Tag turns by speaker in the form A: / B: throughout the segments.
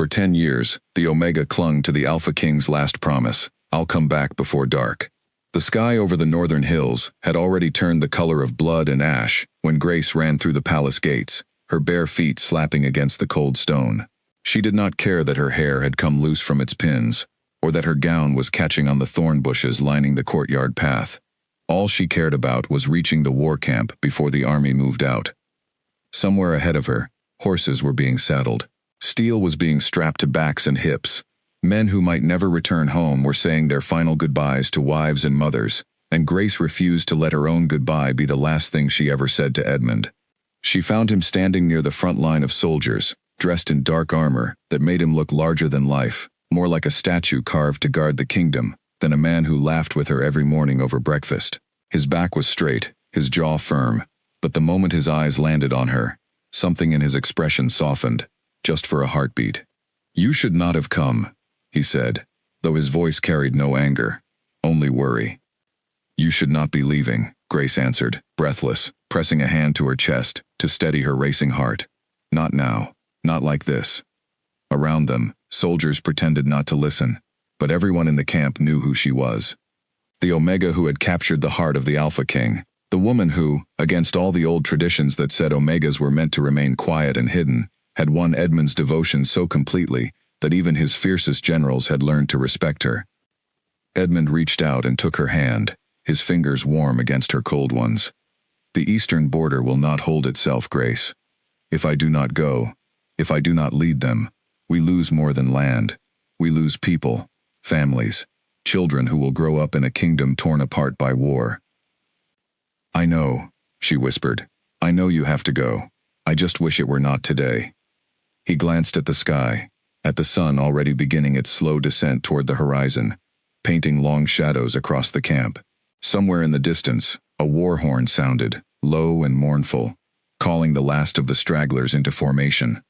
A: For 10 years, the Omega clung to the Alpha King's last promise, "I'll come back before dark." The sky over the northern hills had already turned the color of blood and ash when Grace ran through the palace gates, her bare feet slapping against the cold stone. She did not care that her hair had come loose from its pins, or that her gown was catching on the thorn bushes lining the courtyard path. All she cared about was reaching the war camp before the army moved out. Somewhere ahead of her, horses were being saddled. Steel was being strapped to backs and hips. Men who might never return home were saying their final goodbyes to wives and mothers, and Grace refused to let her own goodbye be the last thing she ever said to Edmund. She found him standing near the front line of soldiers, dressed in dark armor that made him look larger than life, more like a statue carved to guard the kingdom than a man who laughed with her every morning over breakfast. His back was straight, his jaw firm, but the moment his eyes landed on her, something in his expression softened, just for a heartbeat. "You should not have come," he said, though his voice carried no anger, only worry. "You should not be leaving," Grace answered, breathless, pressing a hand to her chest to steady her racing heart. "Not now, not like this." Around them, soldiers pretended not to listen, but everyone in the camp knew who she was. The Omega who had captured the heart of the Alpha King, the woman who, against all the old traditions that said Omegas were meant to remain quiet and hidden, had won Edmund's devotion so completely that even his fiercest generals had learned to respect her. Edmund reached out and took her hand, his fingers warm against her cold ones. "The eastern border will not hold itself, Grace. If I do not go, if I do not lead them, we lose more than land. We lose people, families, children who will grow up in a kingdom torn apart by war." "I know," she whispered. "I know you have to go. I just wish it were not today." He glanced at the sky, at the sun already beginning its slow descent toward the horizon, painting long shadows across the camp. Somewhere in the distance, a war horn sounded, low and mournful, calling the last of the stragglers into formation.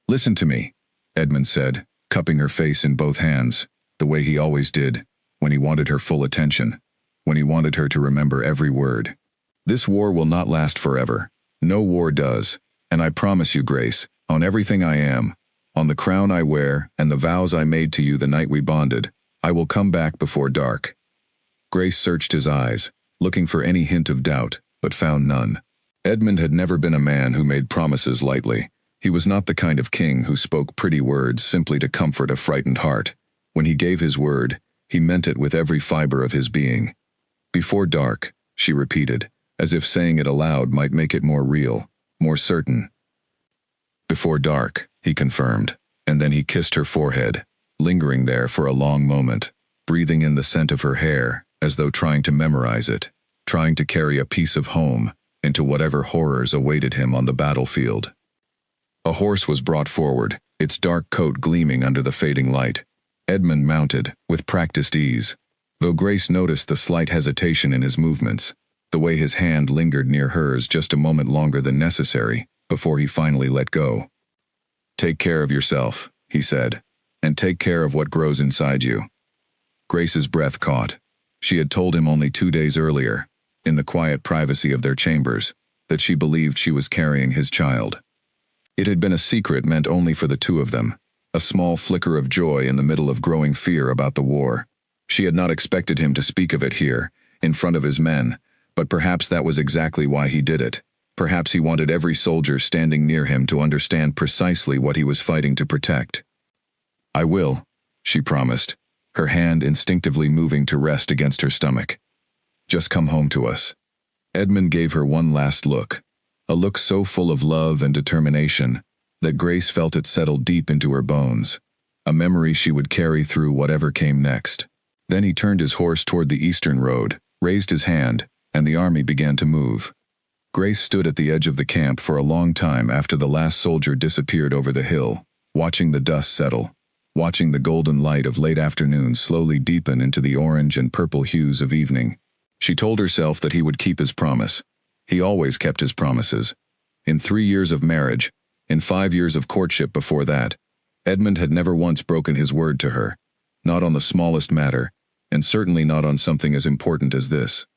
A: "Listen to me," Edmund said, cupping her face in both hands, the way he always did, when he wanted her full attention, when he wanted her to remember every word. "This war will not last forever. No war does, and I promise you, Grace, on everything I am, on the crown I wear and the vows I made to you the night we bonded, I will come back before dark." Grace searched his eyes, looking for any hint of doubt, but found none. Edmund had never been a man who made promises lightly. He was not the kind of king who spoke pretty words simply to comfort a frightened heart. When he gave his word, he meant it with every fiber of his being. "Before dark," she repeated, as if saying it aloud might make it more real, more certain. "Before dark," he confirmed, and then he kissed her forehead, lingering there for a long moment, breathing in the scent of her hair, as though trying to memorize it, trying to carry a piece of home into whatever horrors awaited him on the battlefield. A horse was brought forward, its dark coat gleaming under the fading light. Edmund mounted, with practiced ease, though Grace noticed the slight hesitation in his movements, the way his hand lingered near hers just a moment longer than necessary, before he finally let go. "Take care of yourself," he said, "and take care of what grows inside you." Grace's breath caught. She had told him only 2 days earlier, in the quiet privacy of their chambers, that she believed she was carrying his child. It had been a secret meant only for the two of them, a small flicker of joy in the middle of growing fear about the war. She had not expected him to speak of it here, in front of his men, but perhaps that was exactly why he did it. Perhaps he wanted every soldier standing near him to understand precisely what he was fighting to protect. "I will," she promised, her hand instinctively moving to rest against her stomach. "Just come home to us." Edmund gave her one last look, a look so full of love and determination that Grace felt it settle deep into her bones, a memory she would carry through whatever came next. Then he turned his horse toward the eastern road, raised his hand, and the army began to move. Grace stood at the edge of the camp for a long time after the last soldier disappeared over the hill, watching the dust settle, watching the golden light of late afternoon slowly deepen into the orange and purple hues of evening. She told herself that he would keep his promise. He always kept his promises. In 3 years of marriage, in 5 years of courtship before that, Edmund had never once broken his word to her, not on the smallest matter, and certainly not on something as important as this.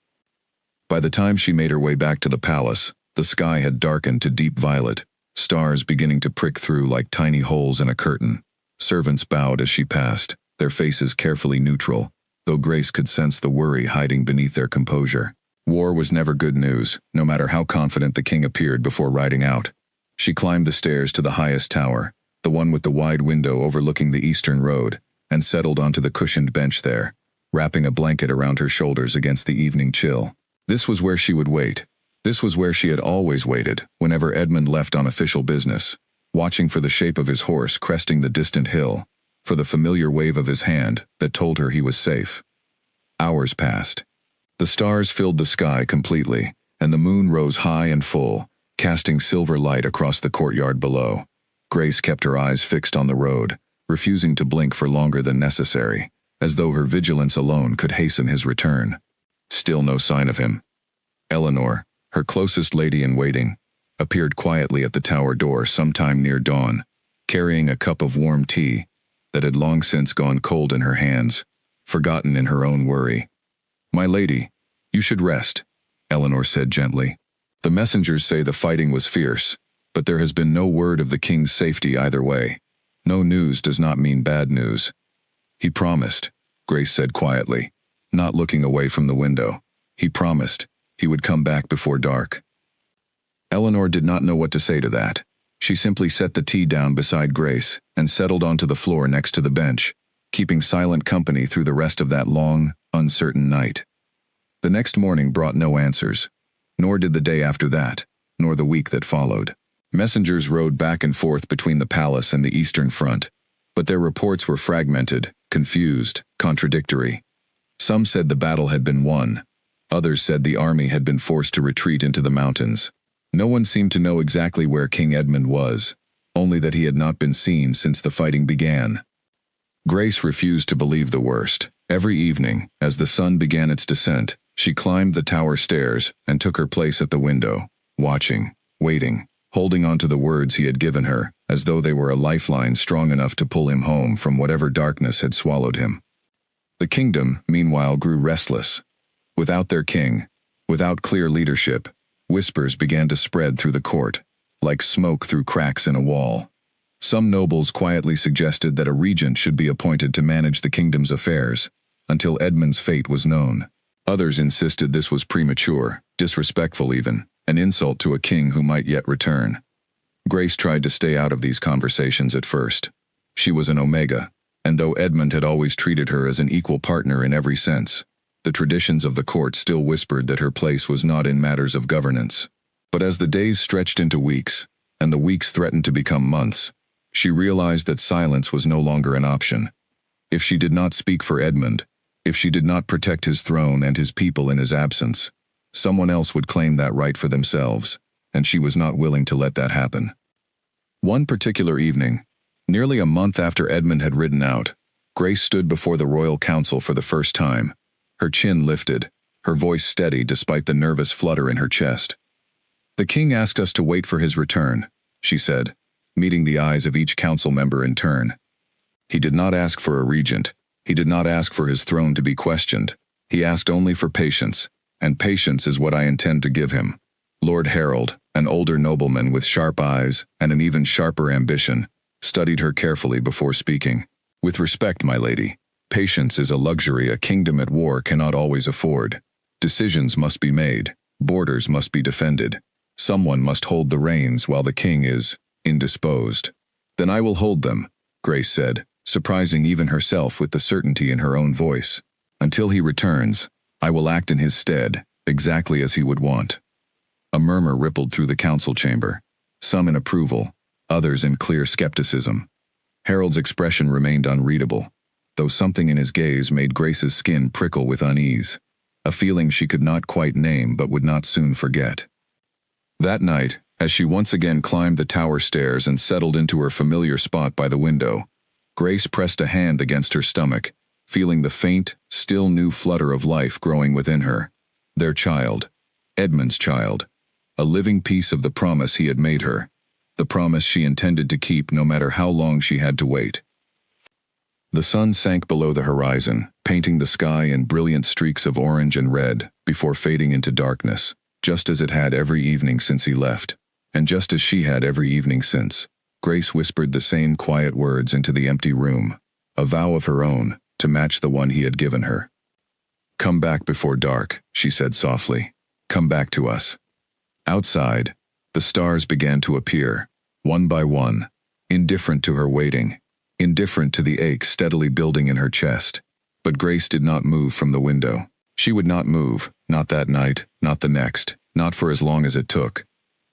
A: By the time she made her way back to the palace, the sky had darkened to deep violet, stars beginning to prick through like tiny holes in a curtain. Servants bowed as she passed, their faces carefully neutral, though Grace could sense the worry hiding beneath their composure. War was never good news, no matter how confident the king appeared before riding out. She climbed the stairs to the highest tower, the one with the wide window overlooking the eastern road, and settled onto the cushioned bench there, wrapping a blanket around her shoulders against the evening chill. This was where she would wait. This was where she had always waited, whenever Edmund left on official business, watching for the shape of his horse cresting the distant hill, for the familiar wave of his hand that told her he was safe. Hours passed. The stars filled the sky completely, and the moon rose high and full, casting silver light across the courtyard below. Grace kept her eyes fixed on the road, refusing to blink for longer than necessary, as though her vigilance alone could hasten his return. Still no sign of him. Eleanor, her closest lady-in-waiting, appeared quietly at the tower door sometime near dawn, carrying a cup of warm tea that had long since gone cold in her hands, forgotten in her own worry. "My lady, you should rest," Eleanor said gently. "The messengers say the fighting was fierce, but there has been no word of the king's safety either way. No news does not mean bad news." "He promised," Grace said quietly, not looking away from the window. "He promised he would come back before dark." Eleanor did not know what to say to that. She simply set the tea down beside Grace and settled onto the floor next to the bench, keeping silent company through the rest of that long, uncertain night. The next morning brought no answers, nor did the day after that, nor the week that followed. Messengers rode back and forth between the palace and the eastern front, but their reports were fragmented, confused, contradictory. Some said the battle had been won. Others said the army had been forced to retreat into the mountains. No one seemed to know exactly where King Edmund was, only that he had not been seen since the fighting began. Grace refused to believe the worst. Every evening, as the sun began its descent, she climbed the tower stairs and took her place at the window, watching, waiting, holding on to the words he had given her, as though they were a lifeline strong enough to pull him home from whatever darkness had swallowed him. The kingdom, meanwhile, grew restless. Without their king, without clear leadership, whispers began to spread through the court, like smoke through cracks in a wall. Some nobles quietly suggested that a regent should be appointed to manage the kingdom's affairs, until Edmund's fate was known. Others insisted this was premature, disrespectful even, an insult to a king who might yet return. Grace tried to stay out of these conversations at first. She was an Omega, and though Edmund had always treated her as an equal partner in every sense, the traditions of the court still whispered that her place was not in matters of governance. But as the days stretched into weeks, and the weeks threatened to become months, she realized that silence was no longer an option. If she did not speak for Edmund, if she did not protect his throne and his people in his absence, someone else would claim that right for themselves, and she was not willing to let that happen. One particular evening, nearly a month after Edmund had ridden out, Grace stood before the royal council for the first time, her chin lifted, her voice steady despite the nervous flutter in her chest. "The king asked us to wait for his return," she said, meeting the eyes of each council member in turn. "He did not ask for a regent. He did not ask for his throne to be questioned. He asked only for patience, and patience is what I intend to give him." Lord Harold, an older nobleman with sharp eyes and an even sharper ambition, studied her carefully before speaking. "With respect, my lady, patience is a luxury a kingdom at war cannot always afford. Decisions must be made, borders must be defended. Someone must hold the reins while the king is indisposed." "Then I will hold them," Grace said, surprising even herself with the certainty in her own voice. "Until he returns, I will act in his stead, exactly as he would want." A murmur rippled through the council chamber, some in approval, others in clear skepticism. Harold's expression remained unreadable, though something in his gaze made Grace's skin prickle with unease, a feeling she could not quite name but would not soon forget. That night, as she once again climbed the tower stairs and settled into her familiar spot by the window, Grace pressed a hand against her stomach, feeling the faint, still new flutter of life growing within her. Their child, Edmund's child, a living piece of the promise he had made her, the promise she intended to keep no matter how long she had to wait. The sun sank below the horizon, painting the sky in brilliant streaks of orange and red before fading into darkness, just as it had every evening since he left, and just as she had every evening since. Grace whispered the same quiet words into the empty room, a vow of her own, to match the one he had given her. "Come back before dark," she said softly. "Come back to us." Outside, the stars began to appear, one by one, indifferent to her waiting, indifferent to the ache steadily building in her chest. But Grace did not move from the window. She would not move, not that night, not the next, not for as long as it took.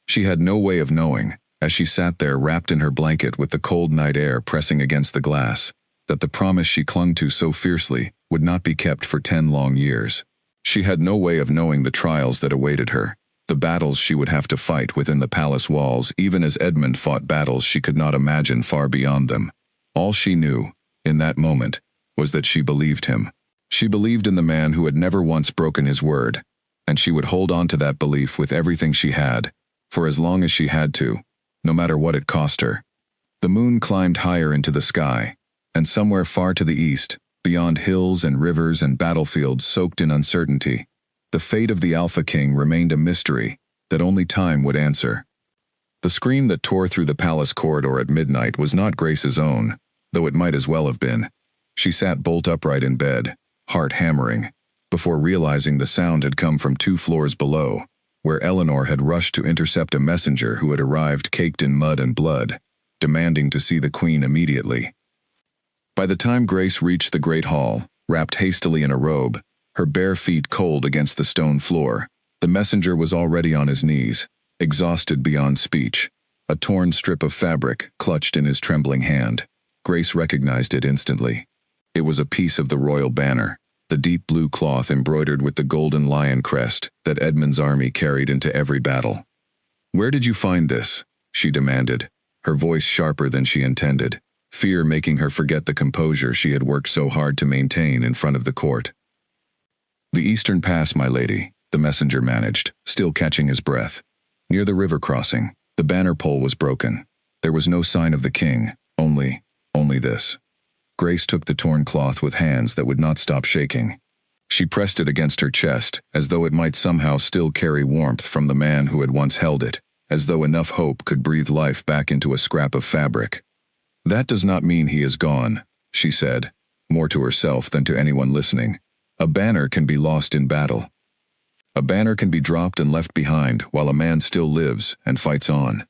A: She had no way of knowing, as she sat there wrapped in her blanket with the cold night air pressing against the glass, that the promise she clung to so fiercely would not be kept for 10 long years. She had no way of knowing the trials that awaited her, the battles she would have to fight within the palace walls, even as Edmund fought battles she could not imagine far beyond them. All she knew, in that moment, was that she believed him. She believed in the man who had never once broken his word, and she would hold on to that belief with everything she had, for as long as she had to, no matter what it cost her. The moon climbed higher into the sky, and somewhere far to the east, beyond hills and rivers and battlefields soaked in uncertainty, the fate of the Alpha King remained a mystery that only time would answer. The scream that tore through the palace corridor at midnight was not Grace's own, though it might as well have been. She sat bolt upright in bed, heart hammering, before realizing the sound had come from 2 floors below, where Eleanor had rushed to intercept a messenger who had arrived caked in mud and blood, demanding to see the Queen immediately. By the time Grace reached the great hall, wrapped hastily in a robe, her bare feet cold against the stone floor, the messenger was already on his knees, exhausted beyond speech, a torn strip of fabric clutched in his trembling hand. Grace recognized it instantly. It was a piece of the royal banner, the deep blue cloth embroidered with the golden lion crest that Edmund's army carried into every battle. "Where did you find this?" she demanded, her voice sharper than she intended, fear making her forget the composure she had worked so hard to maintain in front of the court. "The Eastern Pass, my lady," the messenger managed, still catching his breath. "Near the river crossing, the banner pole was broken. There was no sign of the king, only this." Grace took the torn cloth with hands that would not stop shaking. She pressed it against her chest, as though it might somehow still carry warmth from the man who had once held it, as though enough hope could breathe life back into a scrap of fabric. "That does not mean he is gone," she said, more to herself than to anyone listening. "A banner can be lost in battle. A banner can be dropped and left behind while a man still lives and fights on."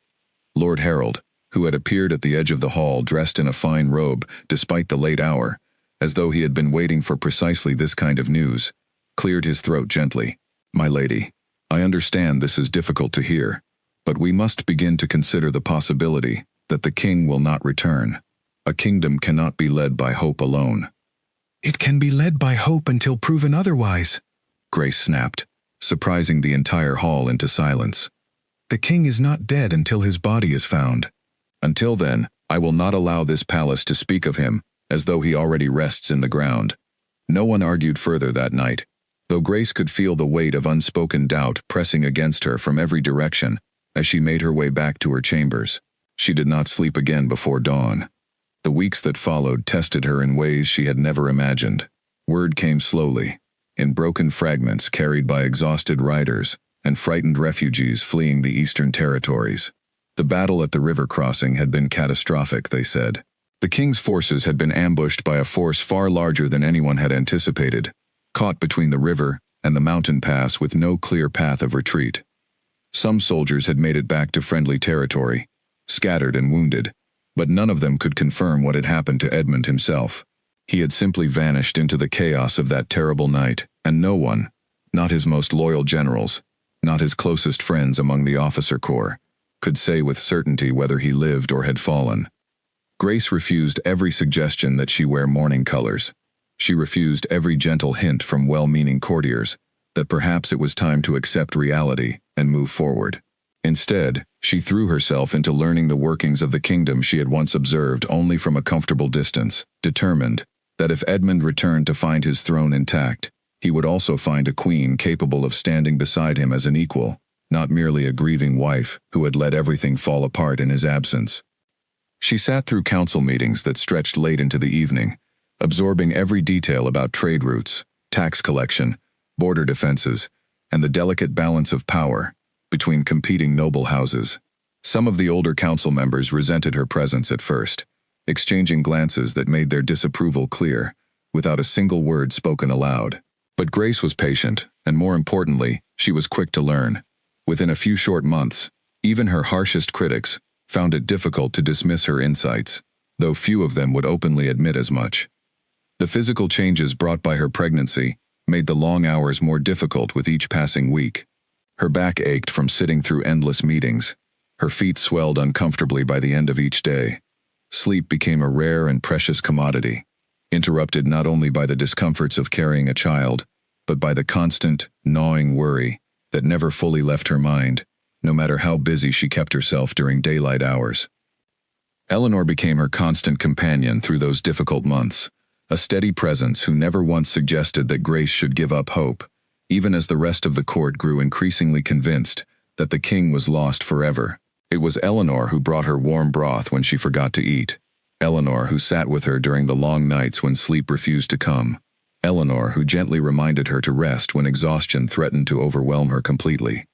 A: Lord Harold, who had appeared at the edge of the hall dressed in a fine robe despite the late hour, as though he had been waiting for precisely this kind of news, cleared his throat gently. "My lady, I understand this is difficult to hear, but we must begin to consider the possibility that the king will not return. A kingdom cannot be led by hope alone." "It can be led by hope until proven otherwise," Grace snapped, surprising the entire hall into silence. "The king is not dead until his body is found. Until then, I will not allow this palace to speak of him as though he already rests in the ground." No one argued further that night, though Grace could feel the weight of unspoken doubt pressing against her from every direction as she made her way back to her chambers. She did not sleep again before dawn. The weeks that followed tested her in ways she had never imagined. Word came slowly, in broken fragments carried by exhausted riders and frightened refugees fleeing the eastern territories. The battle at the river crossing had been catastrophic, they said. The king's forces had been ambushed by a force far larger than anyone had anticipated, caught between the river and the mountain pass with no clear path of retreat. Some soldiers had made it back to friendly territory, scattered and wounded, but none of them could confirm what had happened to Edmund himself. He had simply vanished into the chaos of that terrible night, and no one, not his most loyal generals, not his closest friends among the officer corps, could say with certainty whether he lived or had fallen. Grace refused every suggestion that she wear mourning colors. She refused every gentle hint from well-meaning courtiers that perhaps it was time to accept reality and move forward. Instead, she threw herself into learning the workings of the kingdom she had once observed only from a comfortable distance, determined that if Edmund returned to find his throne intact, he would also find a queen capable of standing beside him as an equal, not merely a grieving wife who had let everything fall apart in his absence. She sat through council meetings that stretched late into the evening, absorbing every detail about trade routes, tax collection, border defenses, and the delicate balance of power between competing noble houses. Some of the older council members resented her presence at first, exchanging glances that made their disapproval clear, without a single word spoken aloud. But Grace was patient, and more importantly, she was quick to learn. Within a few short months, even her harshest critics found it difficult to dismiss her insights, though few of them would openly admit as much. The physical changes brought by her pregnancy made the long hours more difficult with each passing week. Her back ached from sitting through endless meetings. Her feet swelled uncomfortably by the end of each day. Sleep became a rare and precious commodity, interrupted not only by the discomforts of carrying a child, but by the constant, gnawing worry that never fully left her mind, no matter how busy she kept herself during daylight hours. Eleanor became her constant companion through those difficult months, a steady presence who never once suggested that Grace should give up hope, even as the rest of the court grew increasingly convinced that the king was lost forever. It was Eleanor who brought her warm broth when she forgot to eat. Eleanor who sat with her during the long nights when sleep refused to come. Eleanor who gently reminded her to rest when exhaustion threatened to overwhelm her completely.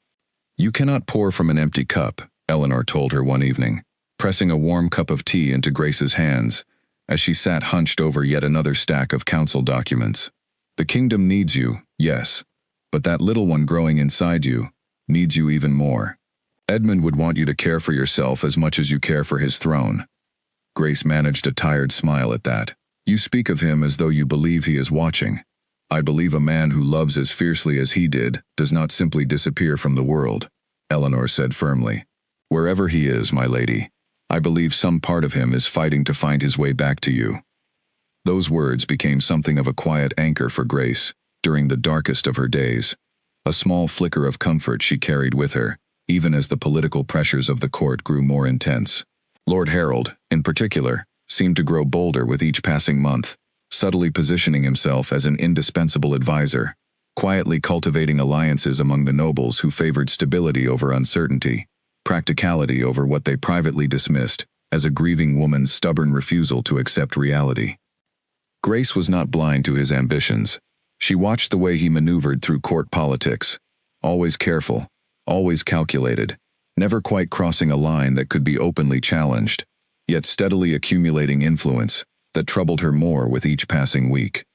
A: "You cannot pour from an empty cup," Eleanor told her one evening, pressing a warm cup of tea into Grace's hands, as she sat hunched over yet another stack of council documents. "The kingdom needs you, yes, but that little one growing inside you needs you even more. Edmund would want you to care for yourself as much as you care for his throne." Grace managed a tired smile at that. "You speak of him as though you believe he is watching. I believe a man who loves as fiercely as he did does not simply disappear from the world," Eleanor said firmly. "Wherever he is, my lady, I believe some part of him is fighting to find his way back to you." Those words became something of a quiet anchor for Grace during the darkest of her days, a small flicker of comfort she carried with her, even as the political pressures of the court grew more intense. Lord Harold, in particular, seemed to grow bolder with each passing month, subtly positioning himself as an indispensable advisor, quietly cultivating alliances among the nobles who favored stability over uncertainty, practicality over what they privately dismissed as a grieving woman's stubborn refusal to accept reality. Grace was not blind to his ambitions. She watched the way he maneuvered through court politics, always careful, always calculated, never quite crossing a line that could be openly challenged, yet steadily accumulating influence that troubled her more with each passing week.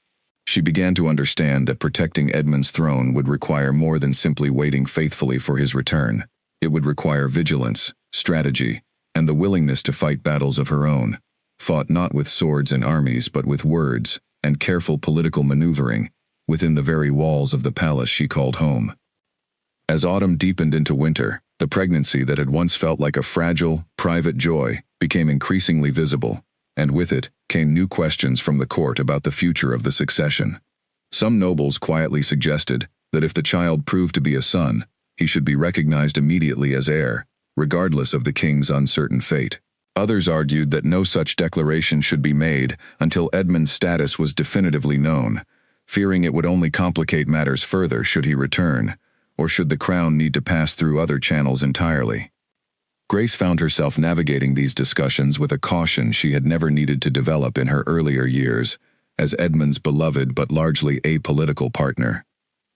A: She began to understand that protecting Edmund's throne would require more than simply waiting faithfully for his return. It would require vigilance, strategy, and the willingness to fight battles of her own, fought not with swords and armies but with words and careful political maneuvering within the very walls of the palace she called home. As autumn deepened into winter, the pregnancy that had once felt like a fragile, private joy became increasingly visible, and with it came new questions from the court about the future of the succession. Some nobles quietly suggested that if the child proved to be a son, he should be recognized immediately as heir, regardless of the king's uncertain fate. Others argued that no such declaration should be made until Edmund's status was definitively known, fearing it would only complicate matters further should he return, or should the crown need to pass through other channels entirely. Grace found herself navigating these discussions with a caution she had never needed to develop in her earlier years, as Edmund's beloved but largely apolitical partner.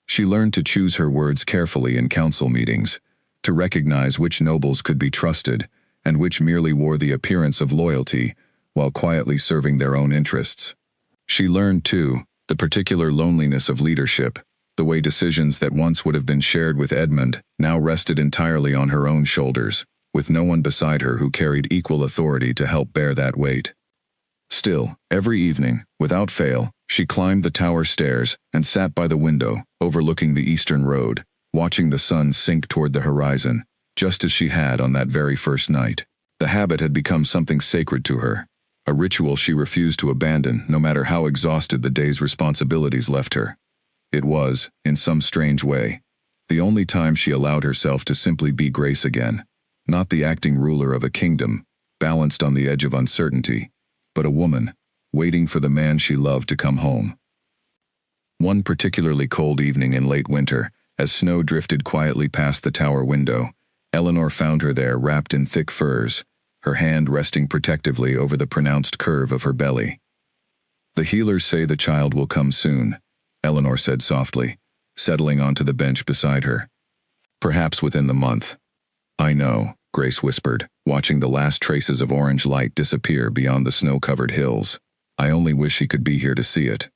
A: She learned to choose her words carefully in council meetings, to recognize which nobles could be trusted, and which merely wore the appearance of loyalty while quietly serving their own interests. She learned, too, the particular loneliness of leadership, the way decisions that once would have been shared with Edmund now rested entirely on her own shoulders, with no one beside her who carried equal authority to help bear that weight. Still, every evening, without fail, she climbed the tower stairs and sat by the window, overlooking the eastern road, watching the sun sink toward the horizon, just as she had on that very first night. The habit had become something sacred to her, a ritual she refused to abandon no matter how exhausted the day's responsibilities left her. It was, in some strange way, the only time she allowed herself to simply be Grace again, not the acting ruler of a kingdom, balanced on the edge of uncertainty, but a woman, waiting for the man she loved to come home. One particularly cold evening in late winter, as snow drifted quietly past the tower window, Eleanor found her there wrapped in thick furs, her hand resting protectively over the pronounced curve of her belly. "The healers say the child will come soon," Eleanor said softly, settling onto the bench beside her. "Perhaps within the month." "I know," Grace whispered, watching the last traces of orange light disappear beyond the snow-covered hills. I only wish he could be here to see it.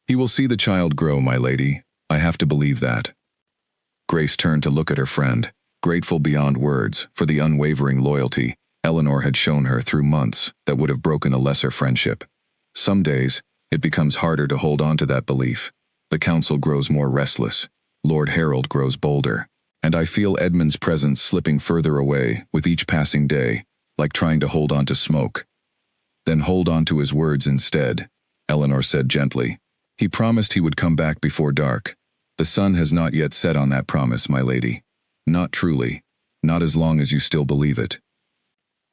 A: He will see the child grow, my lady. I have to believe that. Grace turned to look at her friend, grateful beyond words for the unwavering loyalty Eleanor had shown her through months that would have broken a lesser friendship. Some days, it becomes harder to hold on to that belief. The council grows more restless. Lord Harold grows bolder. And I feel Edmund's presence slipping further away with each passing day, like trying to hold on to smoke. Then hold on to his words instead, Eleanor said gently. He promised he would come back before dark. The sun has not yet set on that promise, my lady. Not truly. Not as long as you still believe it.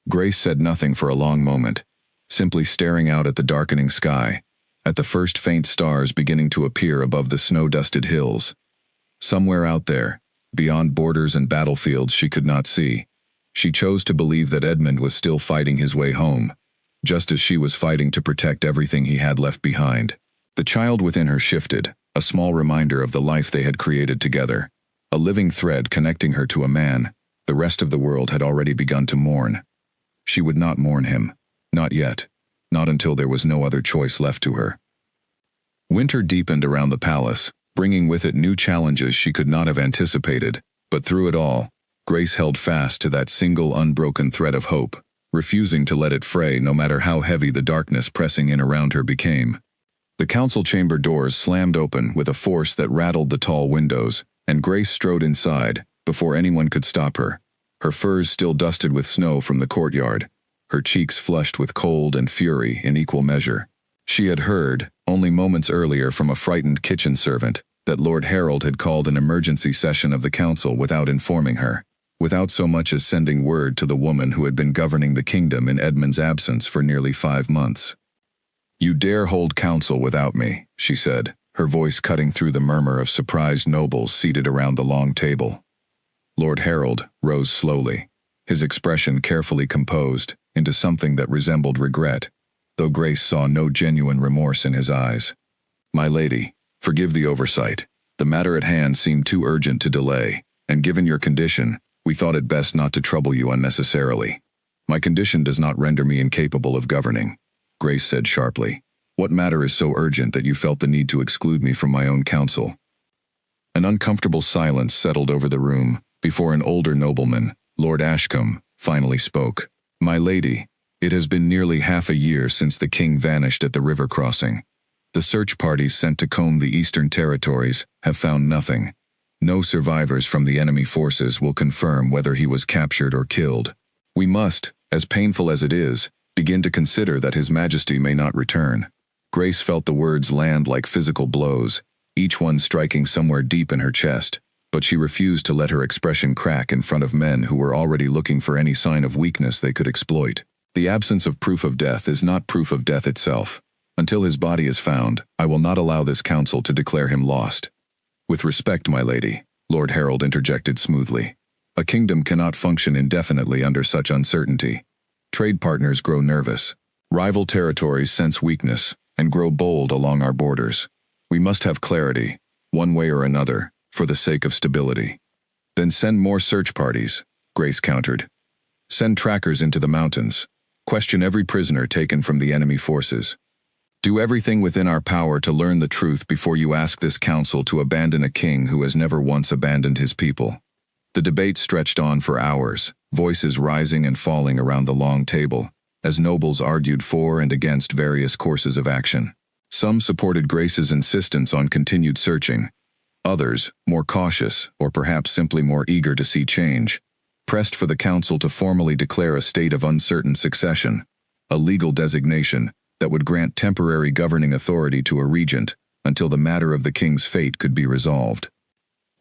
A: Grace said nothing for a long moment, simply staring out at the darkening sky, at the first faint stars beginning to appear above the snow-dusted hills. Somewhere out there, beyond borders and battlefields she could not see, she chose to believe that Edmund was still fighting his way home, just as she was fighting to protect everything he had left behind. The child within her shifted, a small reminder of the life they had created together, a living thread connecting her to a man the rest of the world had already begun to mourn. She would not mourn him, not yet, not until there was no other choice left to her. Winter deepened around the palace, bringing with it new challenges she could not have anticipated, but through it all, Grace held fast to that single unbroken thread of hope, refusing to let it fray no matter how heavy the darkness pressing in around her became. The council chamber doors slammed open with a force that rattled the tall windows, and Grace strode inside before anyone could stop her, her furs still dusted with snow from the courtyard, her cheeks flushed with cold and fury in equal measure. She had heard, only moments earlier from a frightened kitchen servant, that Lord Harold had called an emergency session of the council without informing her, without so much as sending word to the woman who had been governing the kingdom in Edmund's absence for nearly 5 months. You dare hold council without me, she said, her voice cutting through the murmur of surprised nobles seated around the long table. Lord Harold rose slowly, his expression carefully composed into something that resembled regret, though Grace saw no genuine remorse in his eyes. My lady, forgive the oversight. The matter at hand seemed too urgent to delay, and given your condition, we thought it best not to trouble you unnecessarily. My condition does not render me incapable of governing, Grace said sharply. What matter is so urgent that you felt the need to exclude me from my own council? An uncomfortable silence settled over the room before an older nobleman, Lord Ashcombe, finally spoke. My lady, it has been nearly half a year since the king vanished at the river crossing. The search parties sent to comb the eastern territories have found nothing. No survivors from the enemy forces will confirm whether he was captured or killed. We must, as painful as it is, begin to consider that His Majesty may not return. Grace felt the words land like physical blows, each one striking somewhere deep in her chest, but she refused to let her expression crack in front of men who were already looking for any sign of weakness they could exploit. The absence of proof of death is not proof of death itself. Until his body is found, I will not allow this council to declare him lost. With respect, my lady, Lord Harold interjected smoothly. A kingdom cannot function indefinitely under such uncertainty. Trade partners grow nervous. Rival territories sense weakness and grow bold along our borders. We must have clarity, one way or another, for the sake of stability. Then send more search parties, Grace countered. Send trackers into the mountains. Question every prisoner taken from the enemy forces. Do everything within our power to learn the truth before you ask this council to abandon a king who has never once abandoned his people. The debate stretched on for hours, voices rising and falling around the long table, as nobles argued for and against various courses of action. Some supported Grace's insistence on continued searching. Others, more cautious, or perhaps simply more eager to see change, pressed for the council to formally declare a state of uncertain succession, a legal designation that would grant temporary governing authority to a regent until the matter of the king's fate could be resolved.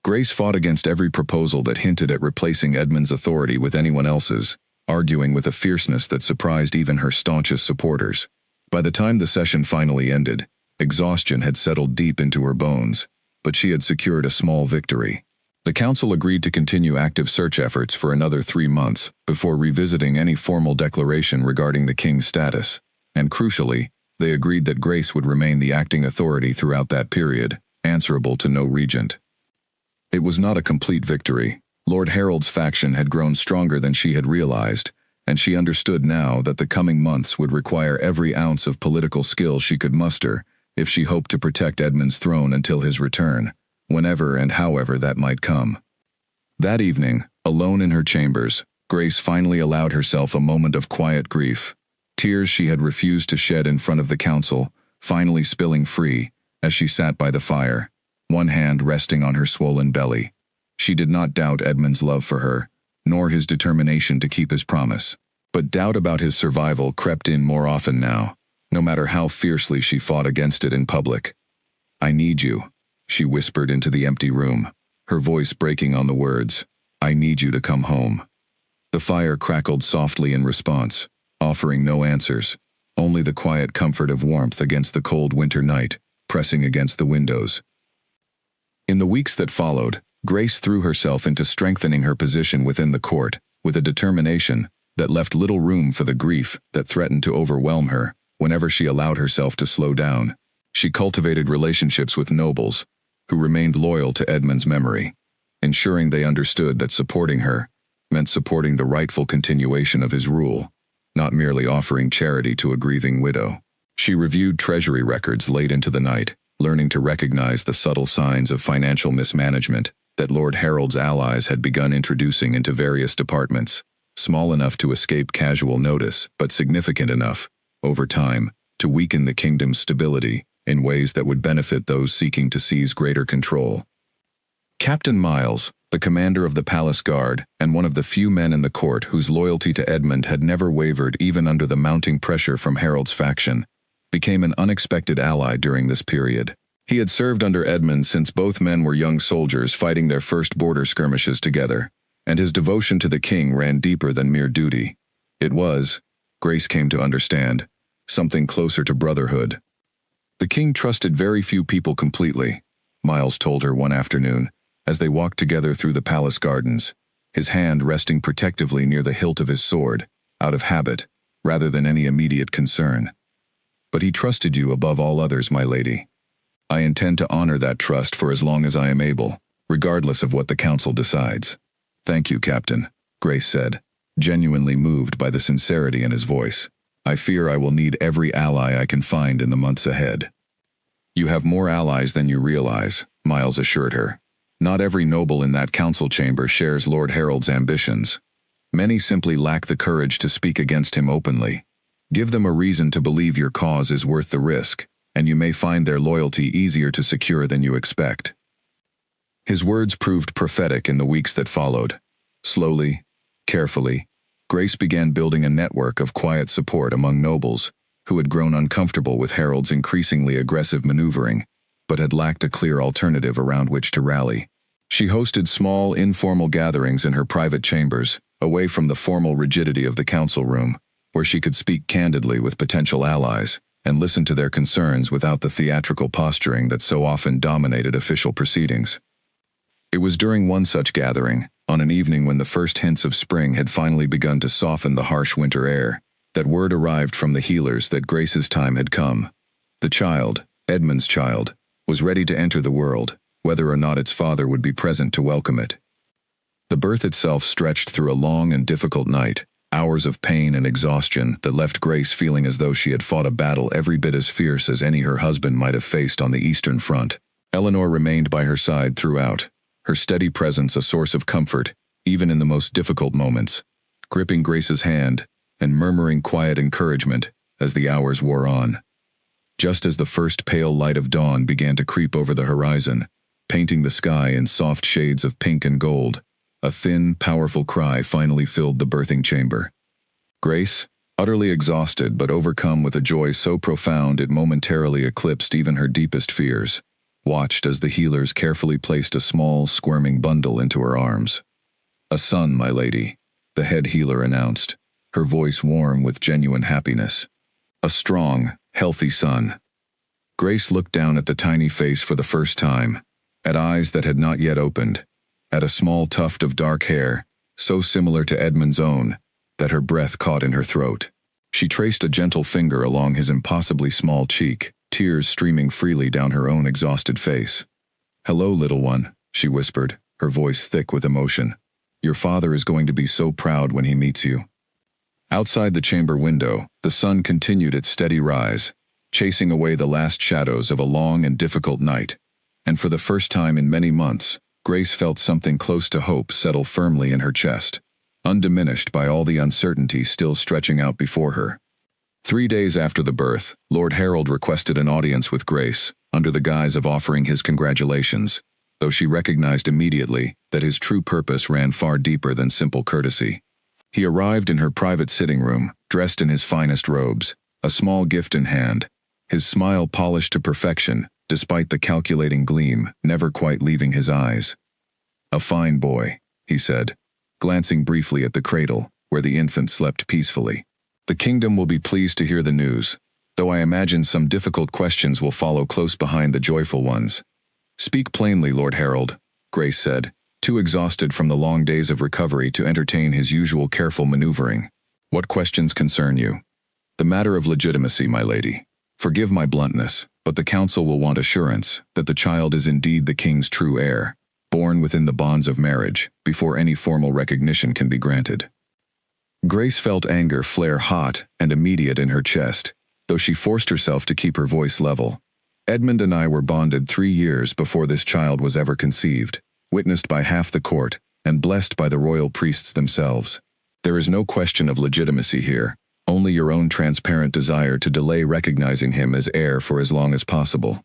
A: Grace fought against every proposal that hinted at replacing Edmund's authority with anyone else's, arguing with a fierceness that surprised even her staunchest supporters. By the time the session finally ended, exhaustion had settled deep into her bones, but she had secured a small victory. The council agreed to continue active search efforts for another 3 months before revisiting any formal declaration regarding the king's status, and crucially, they agreed that Grace would remain the acting authority throughout that period, answerable to no regent. It was not a complete victory, Lord Harold's faction had grown stronger than she had realized, and she understood now that the coming months would require every ounce of political skill she could muster if she hoped to protect Edmund's throne until his return, whenever and however that might come. That evening, alone in her chambers, Grace finally allowed herself a moment of quiet grief. Tears she had refused to shed in front of the council, finally spilling free, as she sat by the fire, one hand resting on her swollen belly. She did not doubt Edmund's love for her, nor his determination to keep his promise. But doubt about his survival crept in more often now, no matter how fiercely she fought against it in public. "I need you," she whispered into the empty room, her voice breaking on the words, "I need you to come home." The fire crackled softly in response, offering no answers, only the quiet comfort of warmth against the cold winter night, pressing against the windows. In the weeks that followed, Grace threw herself into strengthening her position within the court, with a determination that left little room for the grief that threatened to overwhelm her whenever she allowed herself to slow down. She cultivated relationships with nobles, who remained loyal to Edmund's memory, ensuring they understood that supporting her meant supporting the rightful continuation of his rule, not merely offering charity to a grieving widow. She reviewed treasury records late into the night, learning to recognize the subtle signs of financial mismanagement that Lord Harold's allies had begun introducing into various departments, small enough to escape casual notice, but significant enough, over time, to weaken the kingdom's stability in ways that would benefit those seeking to seize greater control. Captain Miles, the commander of the palace guard and one of the few men in the court whose loyalty to Edmund had never wavered even under the mounting pressure from Harold's faction, became an unexpected ally during this period. He had served under Edmund since both men were young soldiers fighting their first border skirmishes together, and his devotion to the king ran deeper than mere duty. It was, Grace came to understand, something closer to brotherhood. The king trusted very few people completely, Miles told her one afternoon, as they walked together through the palace gardens, his hand resting protectively near the hilt of his sword, out of habit, rather than any immediate concern. "But he trusted you above all others, my lady. I intend to honor that trust for as long as I am able, regardless of what the council decides." "Thank you, Captain," Grace said, genuinely moved by the sincerity in his voice. "I fear I will need every ally I can find in the months ahead." "You have more allies than you realize," Miles assured her. "Not every noble in that council chamber shares Lord Harold's ambitions. Many simply lack the courage to speak against him openly. Give them a reason to believe your cause is worth the risk, and you may find their loyalty easier to secure than you expect." His words proved prophetic in the weeks that followed. Slowly, carefully, Grace began building a network of quiet support among nobles who had grown uncomfortable with Harold's increasingly aggressive maneuvering, but had lacked a clear alternative around which to rally. She hosted small, informal gatherings in her private chambers, away from the formal rigidity of the council room, where she could speak candidly with potential allies and listen to their concerns without the theatrical posturing that so often dominated official proceedings. It was during one such gathering, on an evening when the first hints of spring had finally begun to soften the harsh winter air, that word arrived from the healers that Grace's time had come. The child, Edmund's child, was ready to enter the world, whether or not its father would be present to welcome it. The birth itself stretched through a long and difficult night, hours of pain and exhaustion that left Grace feeling as though she had fought a battle every bit as fierce as any her husband might have faced on the Eastern Front. Eleanor remained by her side throughout, her steady presence a source of comfort, even in the most difficult moments, gripping Grace's hand and murmuring quiet encouragement as the hours wore on. Just as the first pale light of dawn began to creep over the horizon, painting the sky in soft shades of pink and gold, a thin, powerful cry finally filled the birthing chamber. Grace, utterly exhausted but overcome with a joy so profound it momentarily eclipsed even her deepest fears, watched as the healers carefully placed a small, squirming bundle into her arms. "A son, my lady," the head healer announced, her voice warm with genuine happiness. "A strong, healthy son." Grace looked down at the tiny face for the first time, at eyes that had not yet opened, at a small tuft of dark hair, so similar to Edmund's own, that her breath caught in her throat. She traced a gentle finger along his impossibly small cheek, tears streaming freely down her own exhausted face. "Hello, little one," she whispered, her voice thick with emotion. Your father is going to be so proud when he meets you." Outside the chamber window, the sun continued its steady rise, chasing away the last shadows of a long and difficult night, and for the first time in many months, Grace felt something close to hope settle firmly in her chest, undiminished by all the uncertainty still stretching out before her. 3 days after the birth, Lord Harold requested an audience with Grace, under the guise of offering his congratulations, though she recognized immediately that his true purpose ran far deeper than simple courtesy. He arrived in her private sitting room, dressed in his finest robes, a small gift in hand, his smile polished to perfection, despite the calculating gleam never quite leaving his eyes. "A fine boy," he said, glancing briefly at the cradle, where the infant slept peacefully. "The kingdom will be pleased to hear the news, though I imagine some difficult questions will follow close behind the joyful ones." "Speak plainly, Lord Harold," Grace said, too exhausted from the long days of recovery to entertain his usual careful maneuvering. "What questions concern you?" "The matter of legitimacy, my lady. Forgive my bluntness, but the council will want assurance that the child is indeed the king's true heir, born within the bonds of marriage, before any formal recognition can be granted." Grace felt anger flare hot and immediate in her chest, though she forced herself to keep her voice level. "Edmund and I were bonded 3 years before this child was ever conceived, witnessed by half the court, and blessed by the royal priests themselves. There is no question of legitimacy here, only your own transparent desire to delay recognizing him as heir for as long as possible."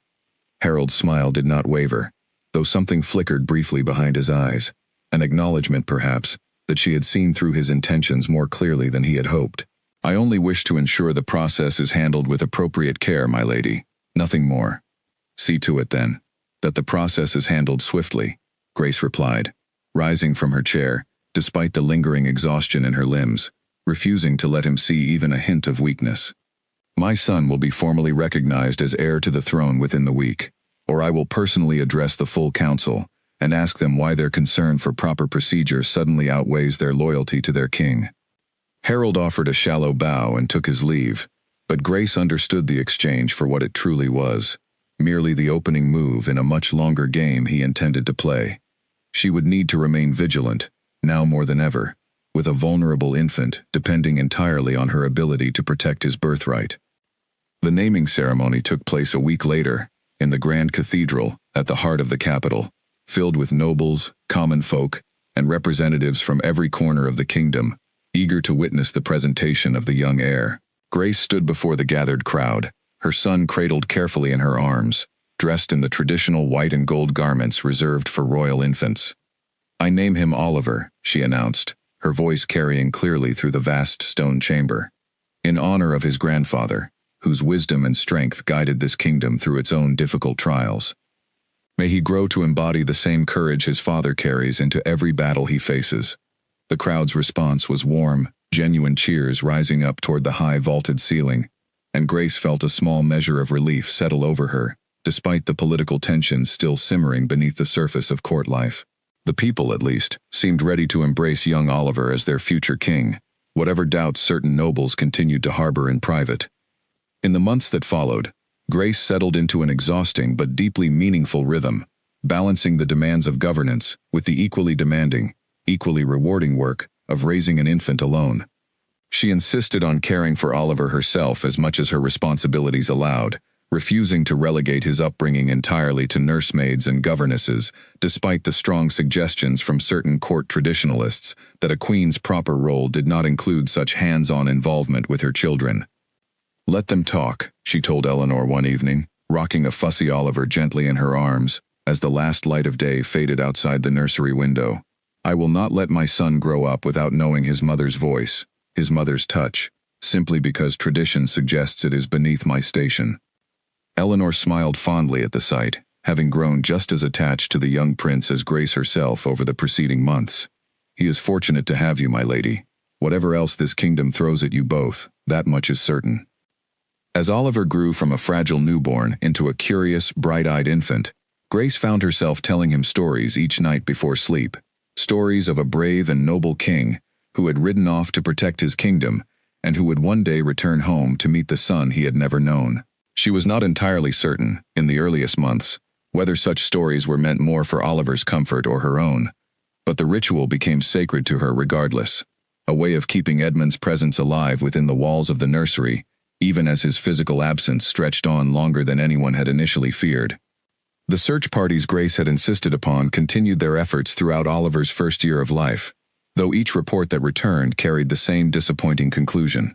A: Harold's smile did not waver, though something flickered briefly behind his eyes, an acknowledgement, perhaps, that she had seen through his intentions more clearly than he had hoped. "I only wish to ensure the process is handled with appropriate care, my lady. Nothing more." "See to it, then, that the process is handled swiftly," Grace replied, rising from her chair, despite the lingering exhaustion in her limbs, refusing to let him see even a hint of weakness. "My son will be formally recognized as heir to the throne within the week, or I will personally address the full council and ask them why their concern for proper procedure suddenly outweighs their loyalty to their king." Harold offered a shallow bow and took his leave, but Grace understood the exchange for what it truly was, merely the opening move in a much longer game he intended to play. She would need to remain vigilant, now more than ever, with a vulnerable infant depending entirely on her ability to protect his birthright. The naming ceremony took place a week later, in the Grand Cathedral at the heart of the capital, filled with nobles, common folk, and representatives from every corner of the kingdom, eager to witness the presentation of the young heir. Grace stood before the gathered crowd, her son cradled carefully in her arms, dressed in the traditional white and gold garments reserved for royal infants. "I name him Oliver," she announced, her voice carrying clearly through the vast stone chamber, "in honor of his grandfather, whose wisdom and strength guided this kingdom through its own difficult trials. May he grow to embody the same courage his father carries into every battle he faces." The crowd's response was warm, genuine cheers rising up toward the high vaulted ceiling, and Grace felt a small measure of relief settle over her, despite the political tensions still simmering beneath the surface of court life. The people, at least, seemed ready to embrace young Oliver as their future king, whatever doubts certain nobles continued to harbor in private. In the months that followed, Grace settled into an exhausting but deeply meaningful rhythm, balancing the demands of governance with the equally demanding, equally rewarding work of raising an infant alone. She insisted on caring for Oliver herself as much as her responsibilities allowed, refusing to relegate his upbringing entirely to nursemaids and governesses, despite the strong suggestions from certain court traditionalists that a queen's proper role did not include such hands-on involvement with her children. "Let them talk," she told Eleanor one evening, rocking a fussy Oliver gently in her arms, as the last light of day faded outside the nursery window. "I will not let my son grow up without knowing his mother's voice, his mother's touch, simply because tradition suggests it is beneath my station." Eleanor smiled fondly at the sight, having grown just as attached to the young prince as Grace herself over the preceding months. "He is fortunate to have you, my lady. Whatever else this kingdom throws at you both, that much is certain." As Oliver grew from a fragile newborn into a curious, bright-eyed infant, Grace found herself telling him stories each night before sleep, stories of a brave and noble king who had ridden off to protect his kingdom and who would one day return home to meet the son he had never known. She was not entirely certain, in the earliest months, whether such stories were meant more for Oliver's comfort or her own, But the ritual became sacred to her regardless, a way of keeping Edmund's presence alive within the walls of the nursery, even as his physical absence stretched on longer than anyone had initially feared. The search parties Grace had insisted upon continued their efforts throughout Oliver's first year of life, though each report that returned carried the same disappointing conclusion.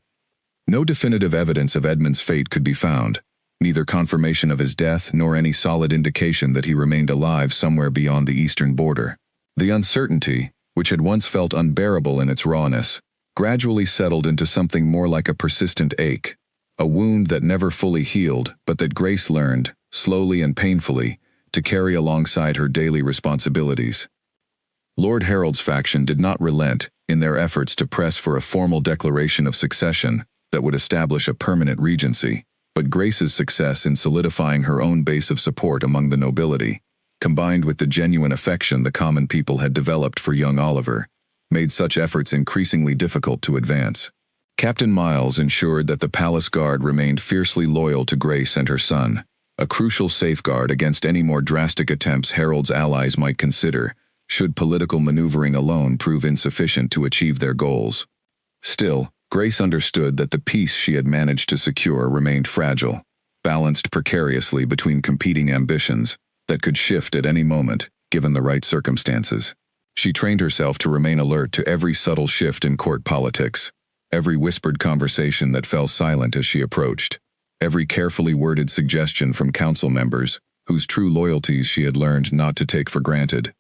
A: No definitive evidence of Edmund's fate could be found, neither confirmation of his death nor any solid indication that he remained alive somewhere beyond the eastern border. The uncertainty, which had once felt unbearable in its rawness, gradually settled into something more like a persistent ache, a wound that never fully healed but that Grace learned, slowly and painfully, to carry alongside her daily responsibilities. Lord Harold's faction did not relent in their efforts to press for a formal declaration of succession that would establish a permanent regency, but Grace's success in solidifying her own base of support among the nobility, combined with the genuine affection the common people had developed for young Oliver, made such efforts increasingly difficult to advance. Captain Miles ensured that the palace guard remained fiercely loyal to Grace and her son, a crucial safeguard against any more drastic attempts Harold's allies might consider, should political maneuvering alone prove insufficient to achieve their goals. Still, Grace understood that the peace she had managed to secure remained fragile, balanced precariously between competing ambitions that could shift at any moment, given the right circumstances. She trained herself to remain alert to every subtle shift in court politics, every whispered conversation that fell silent as she approached, every carefully worded suggestion from council members, whose true loyalties she had learned not to take for granted.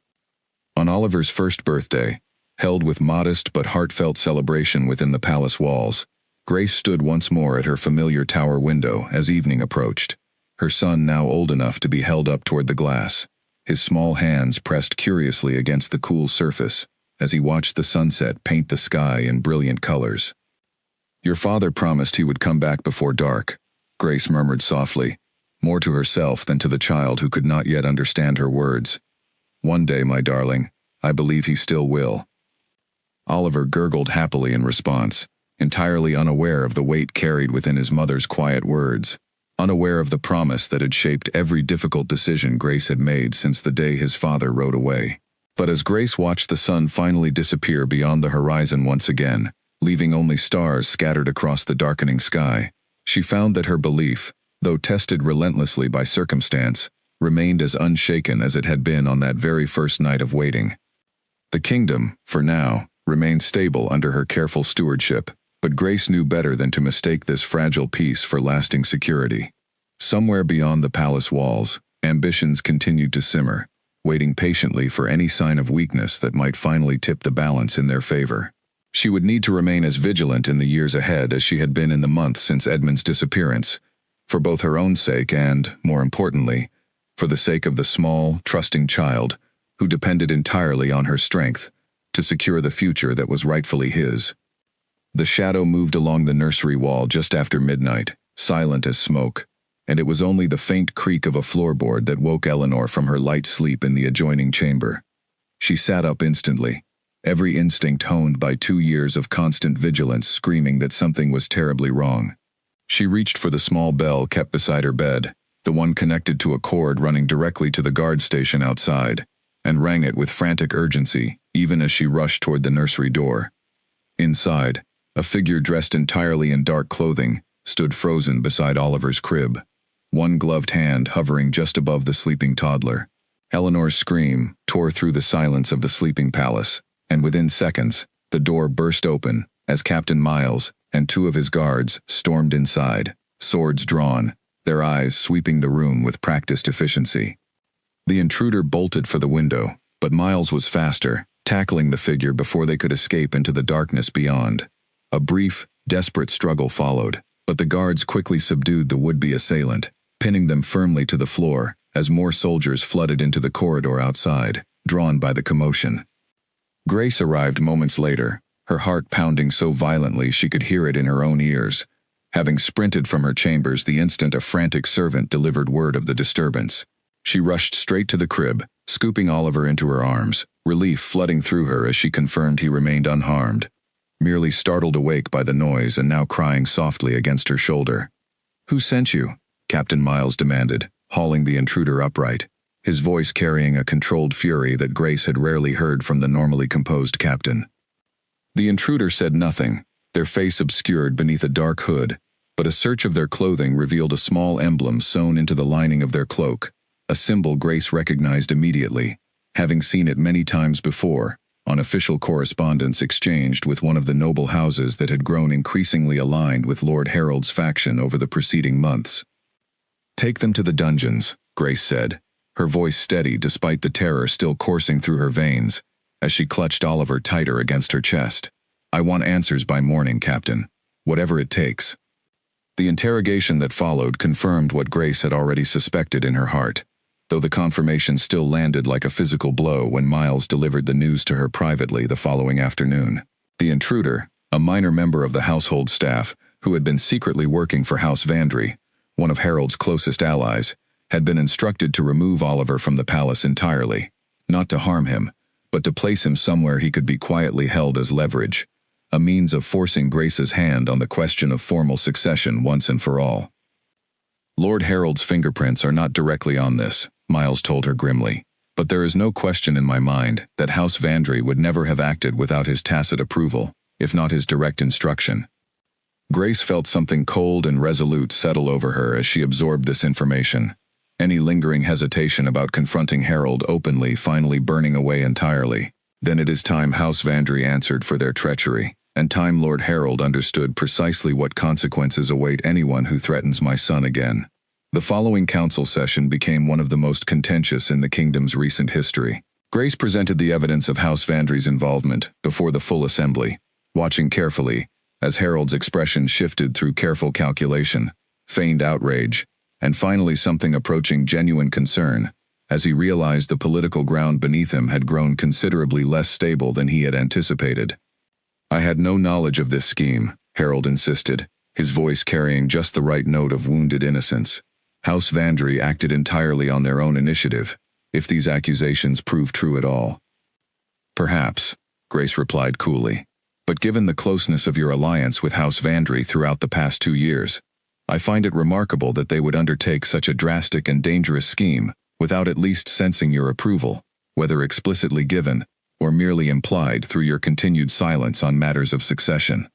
A: On Oliver's first birthday, held with modest but heartfelt celebration within the palace walls, Grace stood once more at her familiar tower window as evening approached, her son now old enough to be held up toward the glass, his small hands pressed curiously against the cool surface as he watched the sunset paint the sky in brilliant colors. "Your father promised he would come back before dark," Grace murmured softly, more to herself than to the child who could not yet understand her words. "One day, my darling, I believe he still will." Oliver gurgled happily in response, entirely unaware of the weight carried within his mother's quiet words, unaware of the promise that had shaped every difficult decision Grace had made since the day his father rode away. But as Grace watched the sun finally disappear beyond the horizon once again, leaving only stars scattered across the darkening sky, she found that her belief, though tested relentlessly by circumstance, remained as unshaken as it had been on that very first night of waiting. The kingdom, for now, remained stable under her careful stewardship, but Grace knew better than to mistake this fragile peace for lasting security. Somewhere beyond the palace walls, ambitions continued to simmer, waiting patiently for any sign of weakness that might finally tip the balance in their favor. She would need to remain as vigilant in the years ahead as she had been in the months since Edmund's disappearance, for both her own sake and, more importantly, for the sake of the small, trusting child, who depended entirely on her strength to secure the future that was rightfully his. The shadow moved along the nursery wall just after midnight, silent as smoke, and it was only the faint creak of a floorboard that woke Eleanor from her light sleep in the adjoining chamber. She sat up instantly, every instinct honed by 2 years of constant vigilance screaming that something was terribly wrong. She reached for the small bell kept beside her bed, the one connected to a cord running directly to the guard station outside, and rang it with frantic urgency, even as she rushed toward the nursery door. Inside, a figure dressed entirely in dark clothing stood frozen beside Oliver's crib, one gloved hand hovering just above the sleeping toddler. Eleanor's scream tore through the silence of the sleeping palace, and within seconds, the door burst open as Captain Miles and 2 of his guards stormed inside, swords drawn, their eyes sweeping the room with practiced efficiency. The intruder bolted for the window, but Miles was faster, tackling the figure before they could escape into the darkness beyond. A brief, desperate struggle followed, but the guards quickly subdued the would-be assailant, pinning them firmly to the floor as more soldiers flooded into the corridor outside, drawn by the commotion. Grace arrived moments later, her heart pounding so violently she could hear it in her own ears, having sprinted from her chambers the instant a frantic servant delivered word of the disturbance. She rushed straight to the crib, scooping Oliver into her arms, relief flooding through her as she confirmed he remained unharmed, merely startled awake by the noise and now crying softly against her shoulder. "Who sent you?" Captain Miles demanded, hauling the intruder upright. his voice carrying a controlled fury that Grace had rarely heard from the normally composed captain. The intruder said nothing, their face obscured beneath a dark hood, but a search of their clothing revealed a small emblem sewn into the lining of their cloak, a symbol Grace recognized immediately, having seen it many times before, on official correspondence exchanged with one of the noble houses that had grown increasingly aligned with Lord Harold's faction over the preceding months. "Take them to the dungeons," Grace said, her voice steady despite the terror still coursing through her veins, as she clutched Oliver tighter against her chest. "I want answers by morning, Captain. Whatever it takes." The interrogation that followed confirmed what Grace had already suspected in her heart, though the confirmation still landed like a physical blow when Miles delivered the news to her privately the following afternoon. The intruder, a minor member of the household staff, who had been secretly working for House Vandry, one of Harold's closest allies, had been instructed to remove Oliver from the palace entirely, not to harm him, but to place him somewhere he could be quietly held as leverage, a means of forcing Grace's hand on the question of formal succession once and for all. "Lord Harold's fingerprints are not directly on this," Miles told her grimly, "but there is no question in my mind that House Vandry would never have acted without his tacit approval, if not his direct instruction." Grace felt something cold and resolute settle over her as she absorbed this information, any lingering hesitation about confronting Harold openly finally burning away entirely. Then it is time House Vandry answered for their treachery, and time Lord Harold understood precisely what consequences await anyone who threatens my son again. The following council session became one of the most contentious in the kingdom's recent history. Grace presented the evidence of House Vandry's involvement before the full assembly, watching carefully as Harold's expression shifted through careful calculation, feigned outrage, and finally something approaching genuine concern, as he realized the political ground beneath him had grown considerably less stable than he had anticipated. "I had no knowledge of this scheme," Harold insisted, his voice carrying just the right note of wounded innocence. "House Vandry acted entirely on their own initiative, if these accusations prove true at all." "Perhaps," Grace replied coolly, "but given the closeness of your alliance with House Vandry throughout the past 2 years, I find it remarkable that they would undertake such a drastic and dangerous scheme without at least sensing your approval, whether explicitly given or merely implied through your continued silence on matters of succession."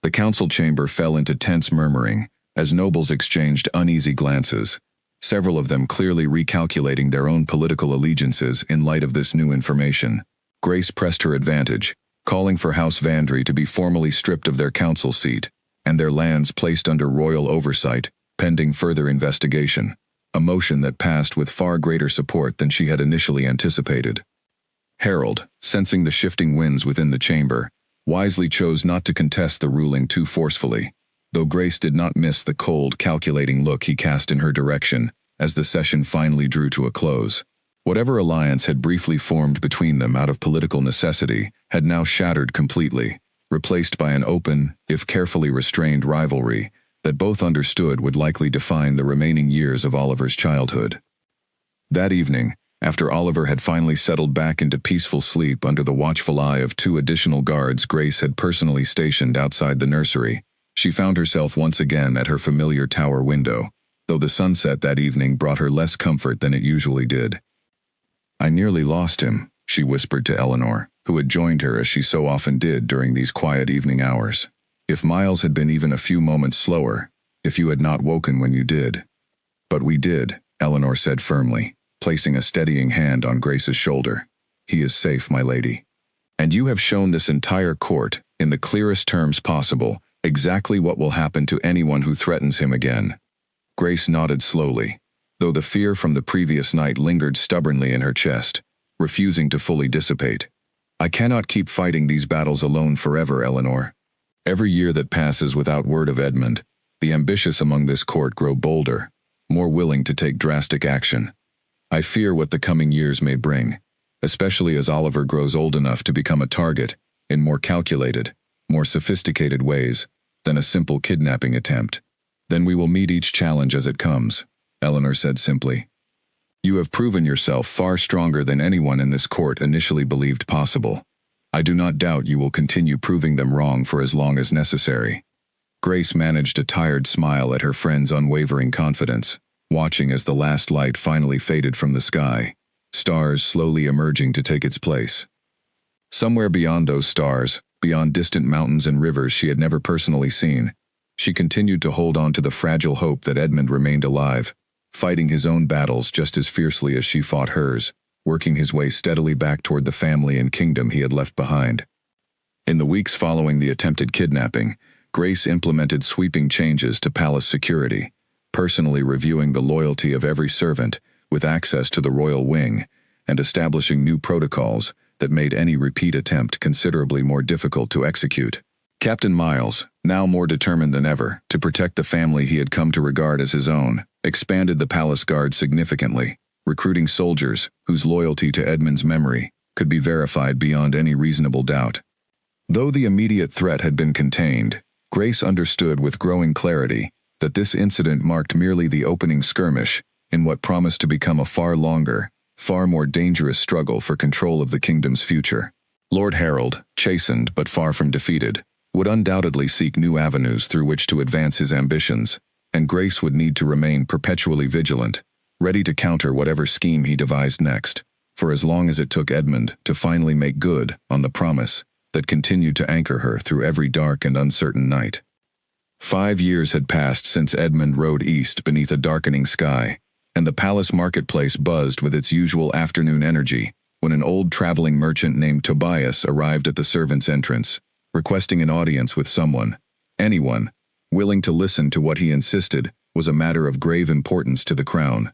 A: The council chamber fell into tense murmuring as nobles exchanged uneasy glances, several of them clearly recalculating their own political allegiances in light of this new information. Grace pressed her advantage, calling for House Vandry to be formally stripped of their council seat and their lands placed under royal oversight, pending further investigation, a motion that passed with far greater support than she had initially anticipated. Harold, sensing the shifting winds within the chamber, wisely chose not to contest the ruling too forcefully, though Grace did not miss the cold, calculating look he cast in her direction as the session finally drew to a close. Whatever alliance had briefly formed between them out of political necessity had now shattered completely, replaced by an open, if carefully restrained rivalry that both understood would likely define the remaining years of Oliver's childhood. That evening, after Oliver had finally settled back into peaceful sleep under the watchful eye of 2 additional guards Grace had personally stationed outside the nursery, she found herself once again at her familiar tower window, though the sunset that evening brought her less comfort than it usually did. "I nearly lost him," she whispered to Eleanor, who had joined her as she so often did during these quiet evening hours. "If Miles had been even a few moments slower, if you had not woken when you did." "But we did," Eleanor said firmly, placing a steadying hand on Grace's shoulder. "He is safe, my lady. And you have shown this entire court, in the clearest terms possible, exactly what will happen to anyone who threatens him again." Grace nodded slowly, though the fear from the previous night lingered stubbornly in her chest, refusing to fully dissipate. "I cannot keep fighting these battles alone forever, Eleanor. Every year that passes without word of Edmund, the ambitious among this court grow bolder, more willing to take drastic action. I fear what the coming years may bring, especially as Oliver grows old enough to become a target in more calculated, more sophisticated ways than a simple kidnapping attempt. Then we will meet each challenge as it comes," Eleanor said simply. "You have proven yourself far stronger than anyone in this court initially believed possible. I do not doubt you will continue proving them wrong for as long as necessary." Grace managed a tired smile at her friend's unwavering confidence. watching as the last light finally faded from the sky, stars slowly emerging to take its place. Somewhere beyond those stars, beyond distant mountains and rivers she had never personally seen, she continued to hold on to the fragile hope that Edmund remained alive, fighting his own battles just as fiercely as she fought hers, working his way steadily back toward the family and kingdom he had left behind. In the weeks following the attempted kidnapping, Grace implemented sweeping changes to palace security, personally reviewing the loyalty of every servant with access to the royal wing, and establishing new protocols that made any repeat attempt considerably more difficult to execute. Captain Miles, now more determined than ever to protect the family he had come to regard as his own, expanded the palace guard significantly, recruiting soldiers whose loyalty to Edmund's memory could be verified beyond any reasonable doubt. Though the immediate threat had been contained, Grace understood with growing clarity that this incident marked merely the opening skirmish in what promised to become a far longer, far more dangerous struggle for control of the kingdom's future. Lord Harold, chastened but far from defeated, would undoubtedly seek new avenues through which to advance his ambitions, and Grace would need to remain perpetually vigilant, ready to counter whatever scheme he devised next, for as long as it took Edmund to finally make good on the promise that continued to anchor her through every dark and uncertain night. 5 years had passed since Edmund rode east beneath a darkening sky, and the palace marketplace buzzed with its usual afternoon energy when an old traveling merchant named Tobias arrived at the servants' entrance, requesting an audience with someone, anyone, willing to listen to what he insisted was a matter of grave importance to the crown.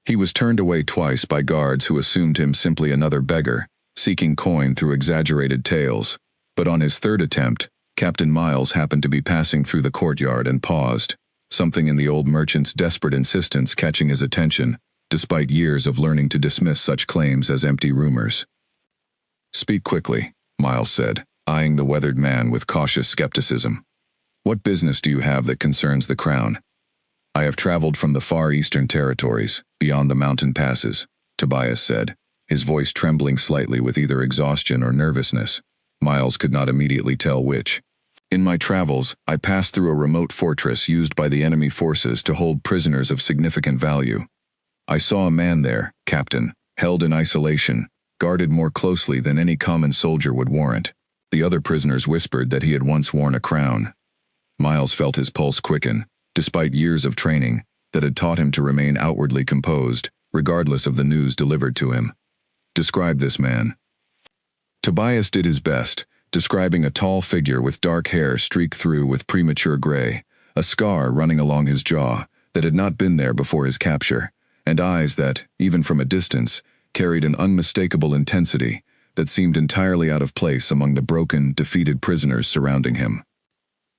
A: He was turned away twice by guards who assumed him simply another beggar, seeking coin through exaggerated tales, but on his third attempt, Captain Miles happened to be passing through the courtyard and paused, something in the old merchant's desperate insistence catching his attention, despite years of learning to dismiss such claims as empty rumors. "Speak quickly," Miles said, eyeing the weathered man with cautious skepticism. "What business do you have that concerns the crown?" "I have traveled from the far eastern territories, beyond the mountain passes," Tobias said, his voice trembling slightly with either exhaustion or nervousness. Miles could not immediately tell which. "In my travels, I passed through a remote fortress used by the enemy forces to hold prisoners of significant value. I saw a man there, Captain, held in isolation, guarded more closely than any common soldier would warrant. The other prisoners whispered that he had once worn a crown." Miles felt his pulse quicken, despite years of training that had taught him to remain outwardly composed, regardless of the news delivered to him. "Describe this man." Tobias did his best, describing a tall figure with dark hair streaked through with premature gray, a scar running along his jaw that had not been there before his capture, and eyes that, even from a distance, carried an unmistakable intensity that seemed entirely out of place among the broken, defeated prisoners surrounding him.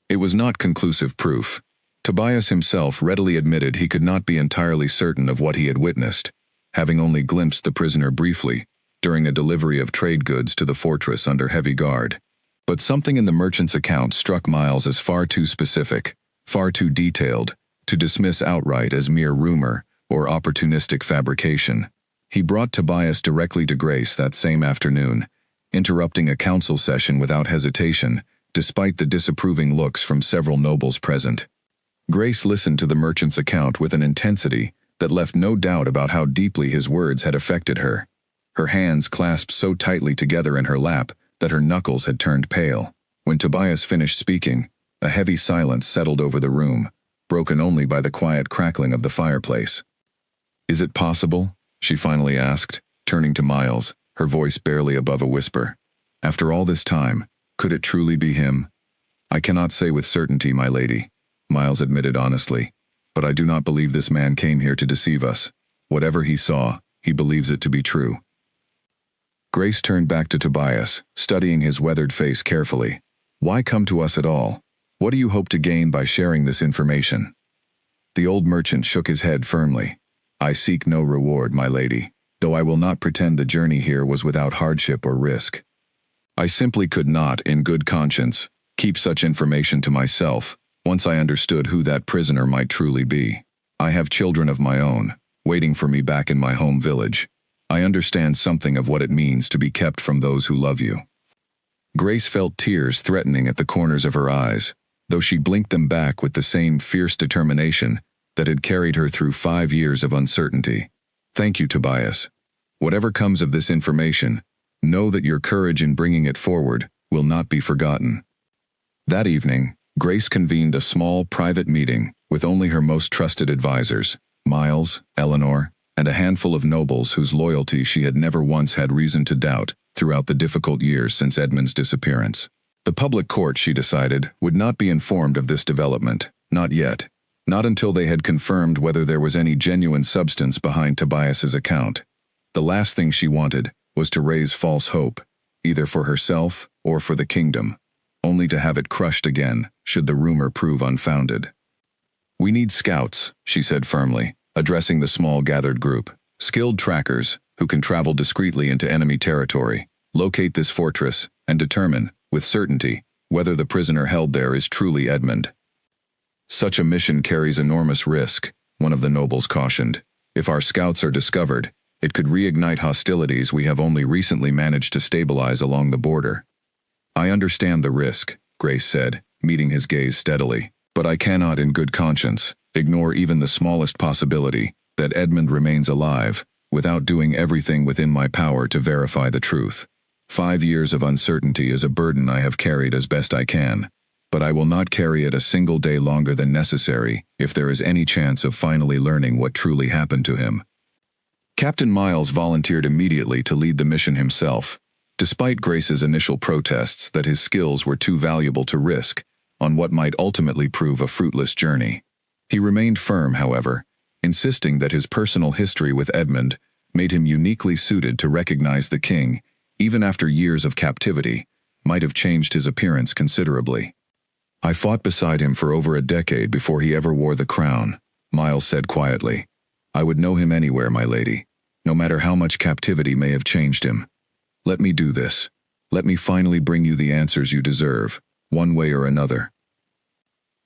A: It was not conclusive proof. Tobias himself readily admitted he could not be entirely certain of what he had witnessed, having only glimpsed the prisoner briefly during a delivery of trade goods to the fortress under heavy guard. But something in the merchant's account struck Miles as far too specific, far too detailed, to dismiss outright as mere rumor or opportunistic fabrication. He brought Tobias directly to Grace that same afternoon, interrupting a council session without hesitation, despite the disapproving looks from several nobles present. Grace listened to the merchant's account with an intensity that left no doubt about how deeply his words had affected her. Her hands clasped so tightly together in her lap that her knuckles had turned pale. When Tobias finished speaking, a heavy silence settled over the room, broken only by the quiet crackling of the fireplace. "Is it possible?" she finally asked, turning to Miles, her voice barely above a whisper. "After all this time, could it truly be him?" "I cannot say with certainty, my lady," Miles admitted honestly, "but I do not believe this man came here to deceive us. Whatever he saw, he believes it to be true." Grace turned back to Tobias, studying his weathered face carefully. "Why come to us at all? What do you hope to gain by sharing this information?" The old merchant shook his head firmly. "I seek no reward, my lady, though I will not pretend the journey here was without hardship or risk. I simply could not, in good conscience, keep such information to myself once I understood who that prisoner might truly be. I have children of my own, waiting for me back in my home village. I understand something of what it means to be kept from those who love you." Grace felt tears threatening at the corners of her eyes, though she blinked them back with the same fierce determination that had carried her through 5 years of uncertainty. Thank you, Tobias. Whatever comes of this information, know that your courage in bringing it forward will not be forgotten. That evening, Grace convened a small private meeting with only her most trusted advisors, Miles, Eleanor, and a handful of nobles whose loyalty she had never once had reason to doubt throughout the difficult years since Edmund's disappearance. The public court, she decided, would not be informed of this development, not yet, not until they had confirmed whether there was any genuine substance behind Tobias's account. The last thing she wanted was to raise false hope, either for herself or for the kingdom, only to have it crushed again should the rumor prove unfounded. "We need scouts," she said firmly, addressing the small gathered group. "Skilled trackers who can travel discreetly into enemy territory, locate this fortress, and determine, with certainty, whether the prisoner held there is truly Edmund." "Such a mission carries enormous risk," one of the nobles cautioned. "If our scouts are discovered, it could reignite hostilities we have only recently managed to stabilize along the border." "I understand the risk," Grace said, meeting his gaze steadily, "but I cannot in good conscience ignore even the smallest possibility that Edmund remains alive without doing everything within my power to verify the truth. 5 years of uncertainty is a burden I have carried as best I can, but I will not carry it a single day longer than necessary if there is any chance of finally learning what truly happened to him." Captain Miles volunteered immediately to lead the mission himself, despite Grace's initial protests that his skills were too valuable to risk on what might ultimately prove a fruitless journey. He remained firm, however, insisting that his personal history with Edmund made him uniquely suited to recognize the king, even after years of captivity, might have changed his appearance considerably. "I fought beside him for over a decade before he ever wore the crown," Miles said quietly. "I would know him anywhere, my lady, no matter how much captivity may have changed him. Let me do this. Let me finally bring you the answers you deserve, one way or another."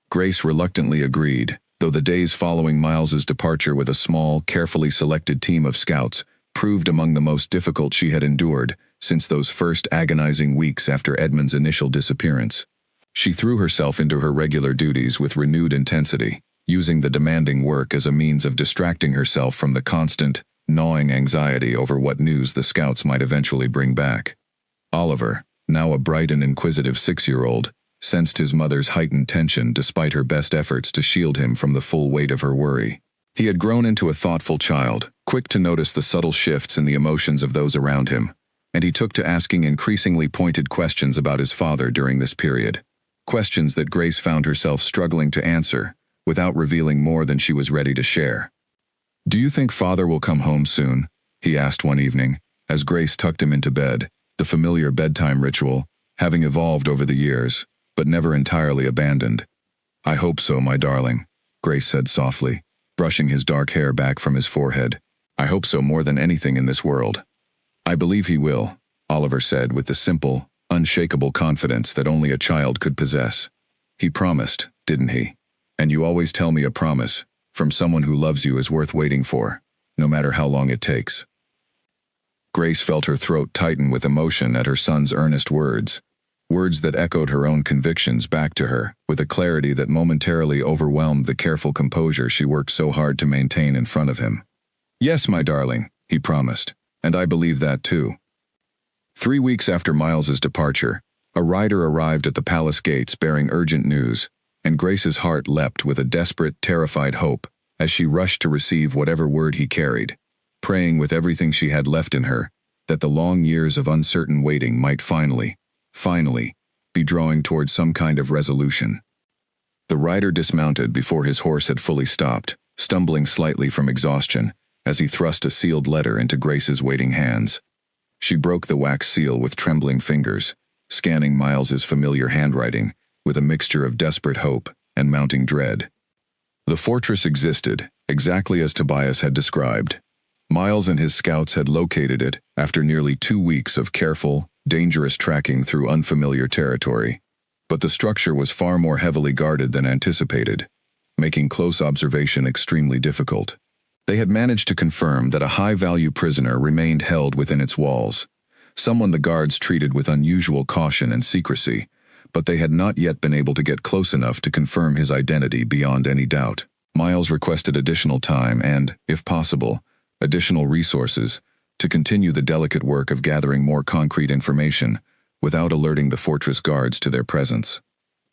A: Grace reluctantly agreed, though the days following Miles's departure with a small, carefully selected team of scouts proved among the most difficult she had endured since those first agonizing weeks after Edmund's initial disappearance. She threw herself into her regular duties with renewed intensity, using the demanding work as a means of distracting herself from the constant, gnawing anxiety over what news the scouts might eventually bring back. Oliver, now a bright and inquisitive 6-year-old, sensed his mother's heightened tension despite her best efforts to shield him from the full weight of her worry. He had grown into a thoughtful child, quick to notice the subtle shifts in the emotions of those around him, and he took to asking increasingly pointed questions about his father during this period, questions that Grace found herself struggling to answer, without revealing more than she was ready to share. "Do you think Father will come home soon?" he asked one evening, as Grace tucked him into bed, the familiar bedtime ritual, having evolved over the years, but never entirely abandoned. "I hope so, my darling," Grace said softly, brushing his dark hair back from his forehead. "I hope so more than anything in this world." "I believe he will," Oliver said with the simple, unshakable confidence that only a child could possess. "He promised, didn't he? And you always tell me a promise from someone who loves you is worth waiting for, no matter how long it takes." Grace felt her throat tighten with emotion at her son's earnest words, words that echoed her own convictions back to her with a clarity that momentarily overwhelmed the careful composure she worked so hard to maintain in front of him. "Yes, my darling," he promised, "and I believe that too." 3 weeks after Miles's departure, a rider arrived at the palace gates bearing urgent news, and Grace's heart leapt with a desperate, terrified hope as she rushed to receive whatever word he carried, praying with everything she had left in her that the long years of uncertain waiting might finally, be drawing towards some kind of resolution. The rider dismounted before his horse had fully stopped, stumbling slightly from exhaustion as he thrust a sealed letter into Grace's waiting hands. She broke the wax seal with trembling fingers, scanning Miles's familiar handwriting with a mixture of desperate hope and mounting dread. The fortress existed, exactly as Tobias had described. Miles and his scouts had located it after nearly 2 weeks of careful, dangerous tracking through unfamiliar territory. But the structure was far more heavily guarded than anticipated, making close observation extremely difficult. They had managed to confirm that a high-value prisoner remained held within its walls, someone the guards treated with unusual caution and secrecy, but they had not yet been able to get close enough to confirm his identity beyond any doubt. Miles requested additional time and, if possible, additional resources to continue the delicate work of gathering more concrete information without alerting the fortress guards to their presence.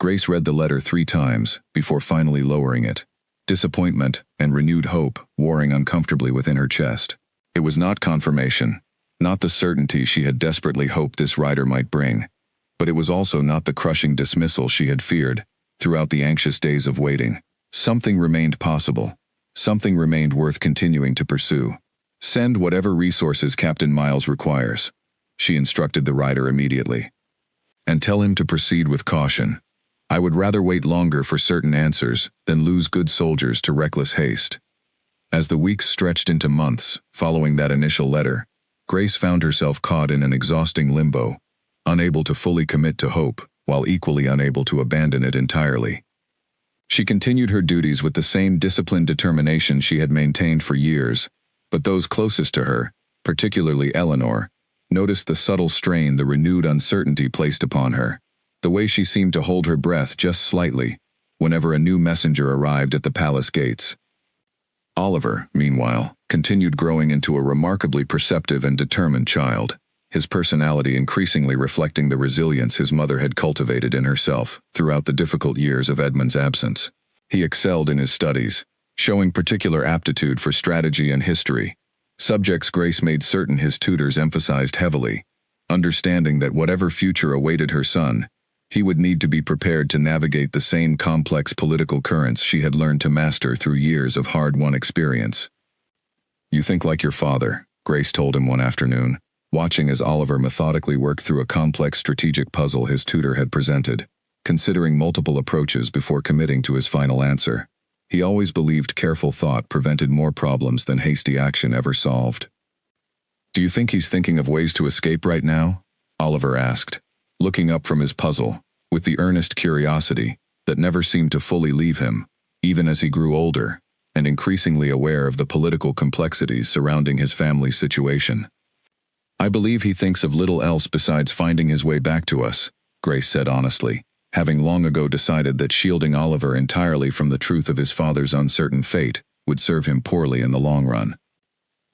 A: Grace read the letter 3 times before finally lowering it. Disappointment and renewed hope warring uncomfortably within her chest. It was not confirmation, not the certainty she had desperately hoped this rider might bring, but it was also not the crushing dismissal she had feared throughout the anxious days of waiting. Something remained possible. Something remained worth continuing to pursue. Send whatever resources Captain Miles requires, she instructed the rider immediately. And tell him to proceed with caution. I would rather wait longer for certain answers than lose good soldiers to reckless haste. As the weeks stretched into months following that initial letter, Grace found herself caught in an exhausting limbo, unable to fully commit to hope, while equally unable to abandon it entirely. She continued her duties with the same disciplined determination she had maintained for years, but those closest to her, particularly Eleanor, noticed the subtle strain the renewed uncertainty placed upon her, the way she seemed to hold her breath just slightly whenever a new messenger arrived at the palace gates. Oliver, meanwhile, continued growing into a remarkably perceptive and determined child, his personality increasingly reflecting the resilience his mother had cultivated in herself throughout the difficult years of Edmund's absence. He excelled in his studies, showing particular aptitude for strategy and history, subjects Grace made certain his tutors emphasized heavily, understanding that whatever future awaited her son, he would need to be prepared to navigate the same complex political currents she had learned to master through years of hard-won experience. You think like your father, Grace told him one afternoon, watching as Oliver methodically worked through a complex strategic puzzle his tutor had presented, considering multiple approaches before committing to his final answer. He always believed careful thought prevented more problems than hasty action ever solved. Do you think he's thinking of ways to escape right now? Oliver asked, looking up from his puzzle, with the earnest curiosity that never seemed to fully leave him, even as he grew older, and increasingly aware of the political complexities surrounding his family's situation. I believe he thinks of little else besides finding his way back to us, Grace said honestly, having long ago decided that shielding Oliver entirely from the truth of his father's uncertain fate would serve him poorly in the long run.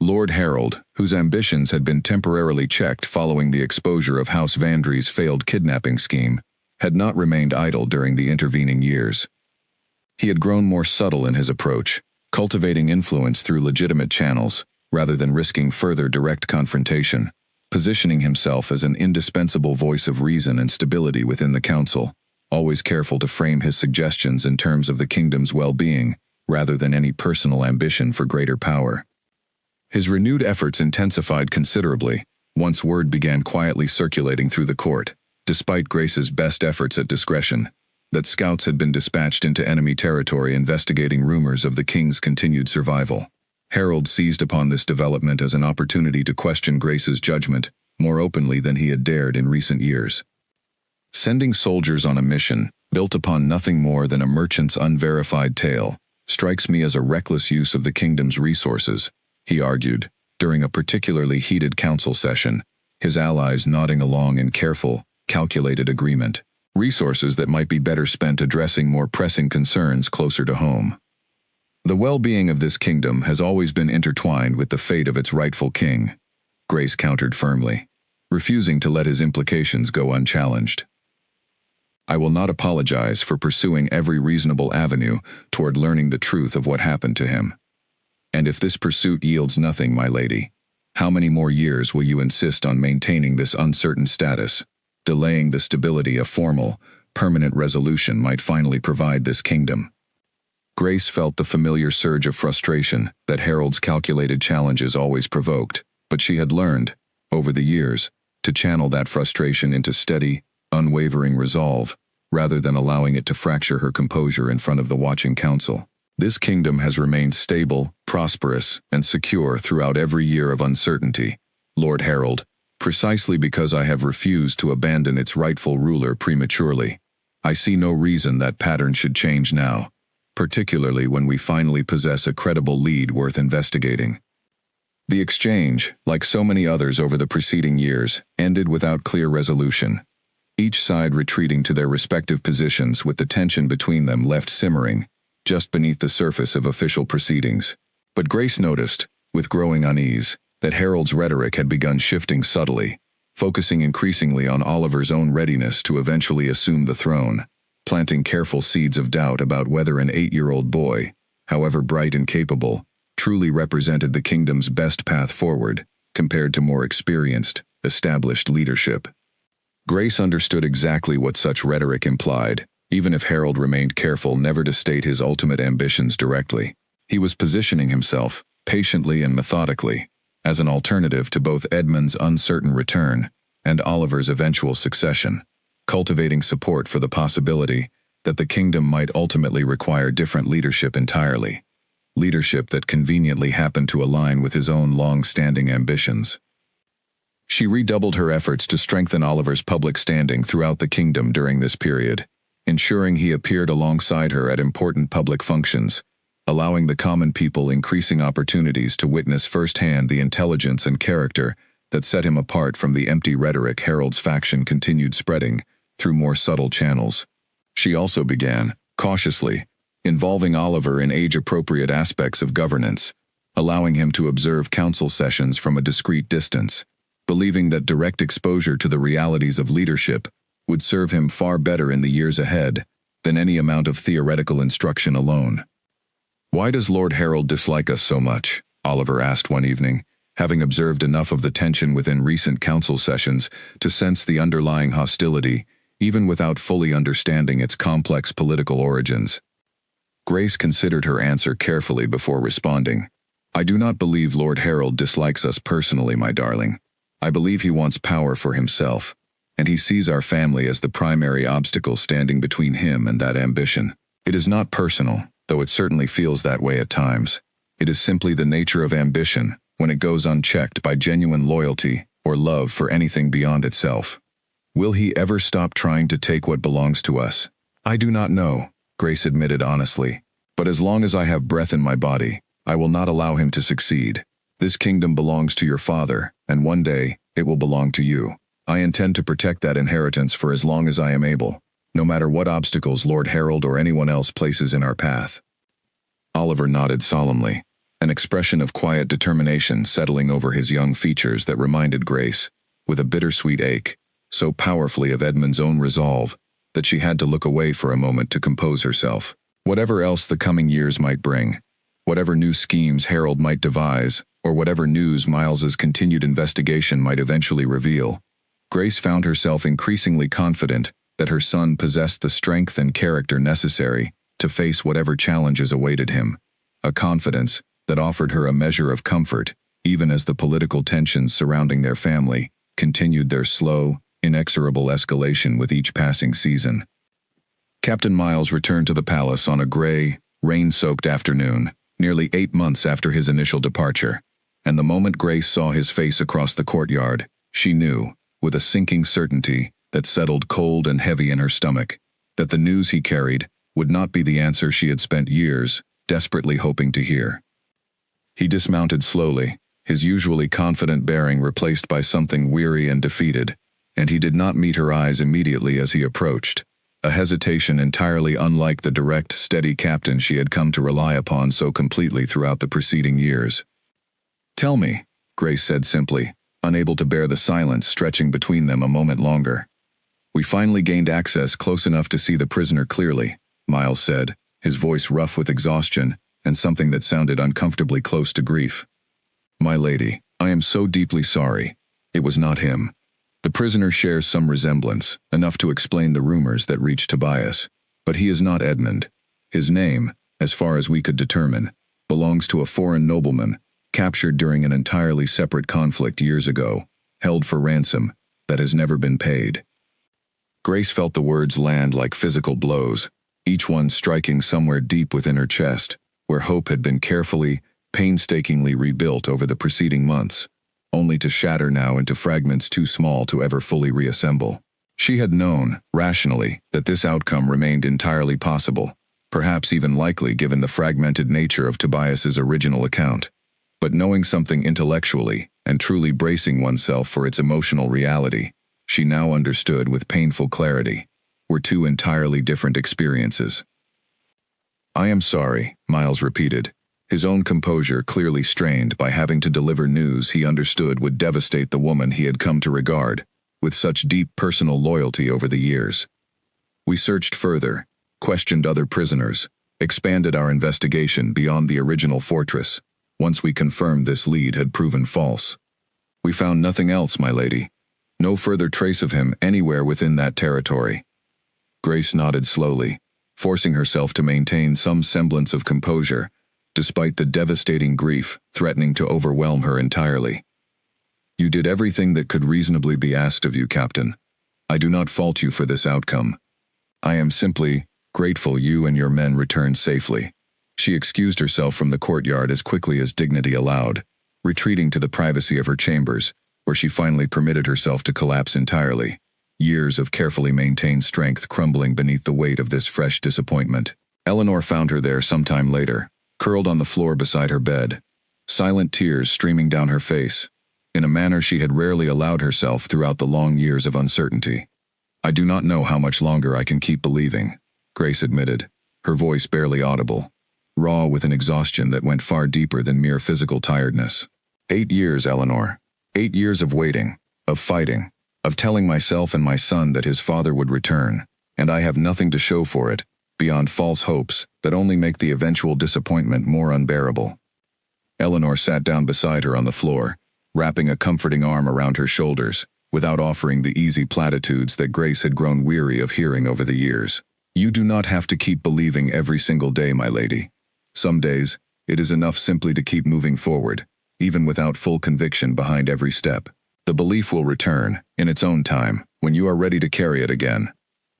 A: Lord Harold, whose ambitions had been temporarily checked following the exposure of House Vandry's failed kidnapping scheme, had not remained idle during the intervening years. He had grown more subtle in his approach, cultivating influence through legitimate channels, rather than risking further direct confrontation, positioning himself as an indispensable voice of reason and stability within the council, always careful to frame his suggestions in terms of the kingdom's well-being, rather than any personal ambition for greater power. His renewed efforts intensified considerably once word began quietly circulating through the court, despite Grace's best efforts at discretion, that scouts had been dispatched into enemy territory investigating rumors of the king's continued survival. Harold seized upon this development as an opportunity to question Grace's judgment more openly than he had dared in recent years. Sending soldiers on a mission, built upon nothing more than a merchant's unverified tale, strikes me as a reckless use of the kingdom's resources, he argued, during a particularly heated council session, his allies nodding along in careful, calculated agreement. Resources that might be better spent addressing more pressing concerns closer to home. The well-being of this kingdom has always been intertwined with the fate of its rightful king, Grace countered firmly, refusing to let his implications go unchallenged. I will not apologize for pursuing every reasonable avenue toward learning the truth of what happened to him. And if this pursuit yields nothing, my lady, how many more years will you insist on maintaining this uncertain status, delaying the stability a formal, permanent resolution might finally provide this kingdom? Grace felt the familiar surge of frustration that Harold's calculated challenges always provoked, but she had learned, over the years, to channel that frustration into steady, unwavering resolve, rather than allowing it to fracture her composure in front of the watching council. This kingdom has remained stable, prosperous, and secure throughout every year of uncertainty, Lord Harold, precisely because I have refused to abandon its rightful ruler prematurely. I see no reason that pattern should change now, particularly when we finally possess a credible lead worth investigating. The exchange, like so many others over the preceding years, ended without clear resolution, each side retreating to their respective positions with the tension between them left simmering, just beneath the surface of official proceedings. But Grace noticed, with growing unease, that Harold's rhetoric had begun shifting subtly, focusing increasingly on Oliver's own readiness to eventually assume the throne, planting careful seeds of doubt about whether an 8-year-old boy, however bright and capable, truly represented the kingdom's best path forward, compared to more experienced, established leadership. Grace understood exactly what such rhetoric implied, even if Harold remained careful never to state his ultimate ambitions directly. He was positioning himself, patiently and methodically, as an alternative to both Edmund's uncertain return and Oliver's eventual succession, cultivating support for the possibility that the kingdom might ultimately require different leadership entirely, leadership that conveniently happened to align with his own long-standing ambitions. She redoubled her efforts to strengthen Oliver's public standing throughout the kingdom during this period, ensuring he appeared alongside her at important public functions, allowing the common people increasing opportunities to witness firsthand the intelligence and character that set him apart from the empty rhetoric Harold's faction continued spreading through more subtle channels. She also began, cautiously, involving Oliver in age-appropriate aspects of governance, allowing him to observe council sessions from a discreet distance, believing that direct exposure to the realities of leadership would serve him far better in the years ahead than any amount of theoretical instruction alone. "Why does Lord Harold dislike us so much?" Oliver asked one evening, having observed enough of the tension within recent council sessions to sense the underlying hostility, even without fully understanding its complex political origins. Grace considered her answer carefully before responding. "I do not believe Lord Harold dislikes us personally, my darling. I believe he wants power for himself, and he sees our family as the primary obstacle standing between him and that ambition. It is not personal, though it certainly feels that way at times. It is simply the nature of ambition when it goes unchecked by genuine loyalty or love for anything beyond itself. Will he ever stop trying to take what belongs to us? I do not know," Grace admitted honestly. "But as long as I have breath in my body, I will not allow him to succeed. This kingdom belongs to your father, and one day, it will belong to you. I intend to protect that inheritance for as long as I am able, no matter what obstacles Lord Harold or anyone else places in our path." Oliver nodded solemnly, an expression of quiet determination settling over his young features that reminded Grace, with a bittersweet ache, so powerfully of Edmund's own resolve, that she had to look away for a moment to compose herself. Whatever else the coming years might bring, whatever new schemes Harold might devise, or whatever news Miles's continued investigation might eventually reveal, Grace found herself increasingly confident that her son possessed the strength and character necessary to face whatever challenges awaited him, a confidence that offered her a measure of comfort, even as the political tensions surrounding their family continued their slow, inexorable escalation with each passing season. Captain Miles returned to the palace on a gray, rain-soaked afternoon, nearly 8 months after his initial departure, and the moment Grace saw his face across the courtyard, she knew, with a sinking certainty that settled cold and heavy in her stomach, that the news he carried would not be the answer she had spent years desperately hoping to hear. He dismounted slowly, his usually confident bearing replaced by something weary and defeated, and he did not meet her eyes immediately as he approached, a hesitation entirely unlike the direct, steady captain she had come to rely upon so completely throughout the preceding years. "Tell me," Grace said simply, unable to bear the silence stretching between them a moment longer. "We finally gained access close enough to see the prisoner clearly," Miles said, his voice rough with exhaustion and something that sounded uncomfortably close to grief. "My lady, I am so deeply sorry. It was not him. The prisoner shares some resemblance, enough to explain the rumors that reached Tobias, but he is not Edmund. His name, as far as we could determine, belongs to a foreign nobleman, captured during an entirely separate conflict years ago, held for ransom, that has never been paid." Grace felt the words land like physical blows, each one striking somewhere deep within her chest, where hope had been carefully, painstakingly rebuilt over the preceding months, only to shatter now into fragments too small to ever fully reassemble. She had known, rationally, that this outcome remained entirely possible, perhaps even likely given the fragmented nature of Tobias's original account. But knowing something intellectually, and truly bracing oneself for its emotional reality, she now understood with painful clarity, were two entirely different experiences. I am sorry, Miles repeated, his own composure clearly strained by having to deliver news he understood would devastate the woman he had come to regard with such deep personal loyalty over the years. We searched further, questioned other prisoners, expanded our investigation beyond the original fortress. Once we confirmed this lead had proven false. We found nothing else, my lady. No further trace of him anywhere within that territory. Grace nodded slowly, forcing herself to maintain some semblance of composure, despite the devastating grief threatening to overwhelm her entirely. You did everything that could reasonably be asked of you, Captain. I do not fault you for this outcome. I am simply grateful you and your men returned safely. She excused herself from the courtyard as quickly as dignity allowed, retreating to the privacy of her chambers, where she finally permitted herself to collapse entirely, years of carefully maintained strength crumbling beneath the weight of this fresh disappointment. Eleanor found her there sometime later, curled on the floor beside her bed, silent tears streaming down her face, in a manner she had rarely allowed herself throughout the long years of uncertainty. I do not know how much longer I can keep believing, Grace admitted, her voice barely audible, raw with an exhaustion that went far deeper than mere physical tiredness. 8 years, Eleanor. 8 years of waiting, of fighting, of telling myself and my son that his father would return, and I have nothing to show for it, beyond false hopes that only make the eventual disappointment more unbearable. Eleanor sat down beside her on the floor, wrapping a comforting arm around her shoulders, without offering the easy platitudes that Grace had grown weary of hearing over the years. You do not have to keep believing every single day, my lady. Some days, it is enough simply to keep moving forward, even without full conviction behind every step. The belief will return, in its own time, when you are ready to carry it again.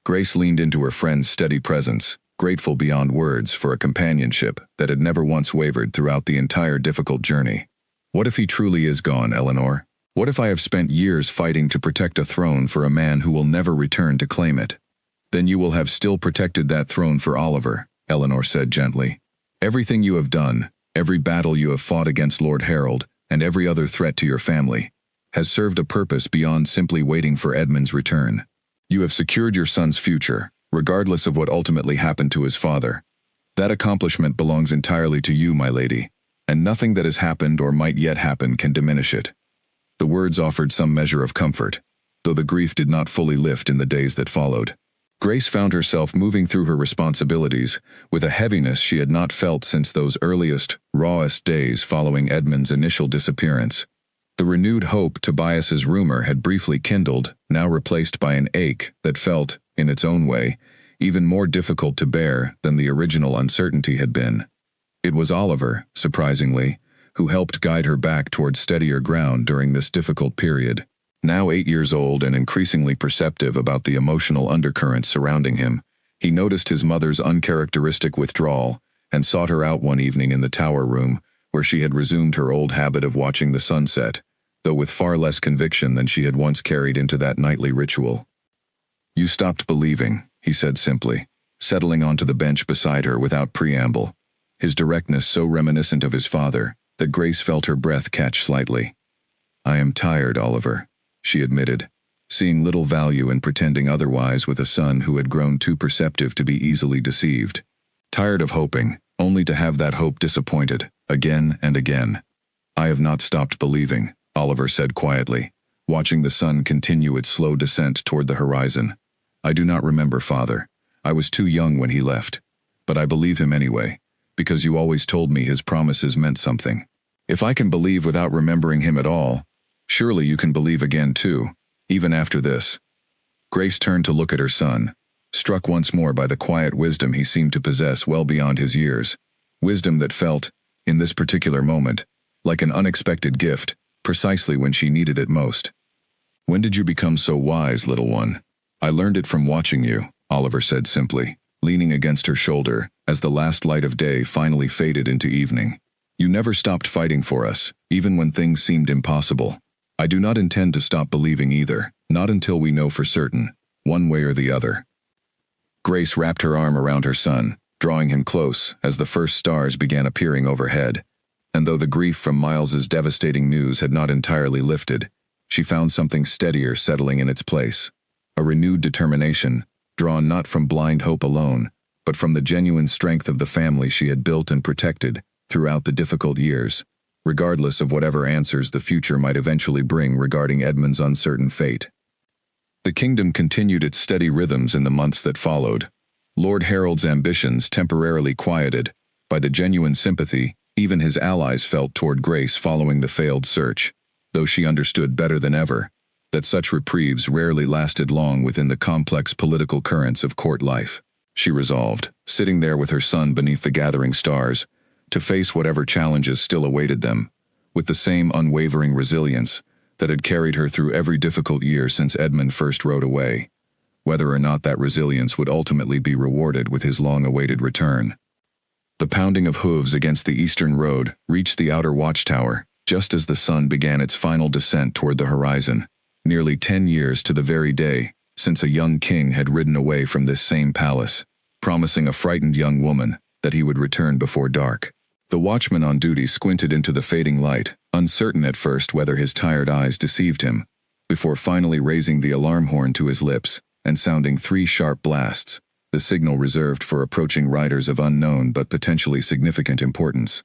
A: Grace leaned into her friend's steady presence, grateful beyond words for a companionship that had never once wavered throughout the entire difficult journey. What if he truly is gone, Eleanor? What if I have spent years fighting to protect a throne for a man who will never return to claim it? Then you will have still protected that throne for Oliver, Eleanor said gently. Everything you have done, every battle you have fought against Lord Harold, and every other threat to your family, has served a purpose beyond simply waiting for Edmund's return. You have secured your son's future, regardless of what ultimately happened to his father. That accomplishment belongs entirely to you, my lady, and nothing that has happened or might yet happen can diminish it. The words offered some measure of comfort, though the grief did not fully lift in the days that followed. Grace found herself moving through her responsibilities with a heaviness she had not felt since those earliest, rawest days following Edmund's initial disappearance. The renewed hope Tobias's rumor had briefly kindled, now replaced by an ache that felt, in its own way, even more difficult to bear than the original uncertainty had been. It was Oliver, surprisingly, who helped guide her back toward steadier ground during this difficult period. Now 8 years old and increasingly perceptive about the emotional undercurrents surrounding him, he noticed his mother's uncharacteristic withdrawal and sought her out one evening in the tower room, where she had resumed her old habit of watching the sunset, though with far less conviction than she had once carried into that nightly ritual. You stopped believing, he said simply, settling onto the bench beside her without preamble, his directness so reminiscent of his father that Grace felt her breath catch slightly. I am tired, Oliver, she admitted, seeing little value in pretending otherwise with a son who had grown too perceptive to be easily deceived. Tired of hoping, only to have that hope disappointed, again and again. I have not stopped believing, Oliver said quietly, watching the sun continue its slow descent toward the horizon. I do not remember father. I was too young when he left. But I believe him anyway, because you always told me his promises meant something. If I can believe without remembering him at all, surely you can believe again too, even after this. Grace turned to look at her son, struck once more by the quiet wisdom he seemed to possess well beyond his years, wisdom that felt, in this particular moment, like an unexpected gift, precisely when she needed it most. When did you become so wise, little one? I learned it from watching you, Oliver said simply, leaning against her shoulder as the last light of day finally faded into evening. You never stopped fighting for us, even when things seemed impossible. I do not intend to stop believing either, not until we know for certain, one way or the other. Grace wrapped her arm around her son, drawing him close as the first stars began appearing overhead. And though the grief from Miles's devastating news had not entirely lifted, she found something steadier settling in its place. A renewed determination, drawn not from blind hope alone, but from the genuine strength of the family she had built and protected throughout the difficult years, regardless of whatever answers the future might eventually bring regarding Edmund's uncertain fate. The kingdom continued its steady rhythms in the months that followed. Lord Harold's ambitions temporarily quieted by the genuine sympathy even his allies felt toward Grace following the failed search, though she understood better than ever that such reprieves rarely lasted long within the complex political currents of court life. She resolved, sitting there with her son beneath the gathering stars, to face whatever challenges still awaited them, with the same unwavering resilience that had carried her through every difficult year since Edmund first rode away, whether or not that resilience would ultimately be rewarded with his long-awaited return. The pounding of hooves against the eastern road reached the outer watchtower just as the sun began its final descent toward the horizon, nearly 10 years to the very day since a young king had ridden away from this same palace, promising a frightened young woman that he would return before dark. The watchman on duty squinted into the fading light, uncertain at first whether his tired eyes deceived him, before finally raising the alarm horn to his lips and sounding 3 sharp blasts, the signal reserved for approaching riders of unknown but potentially significant importance.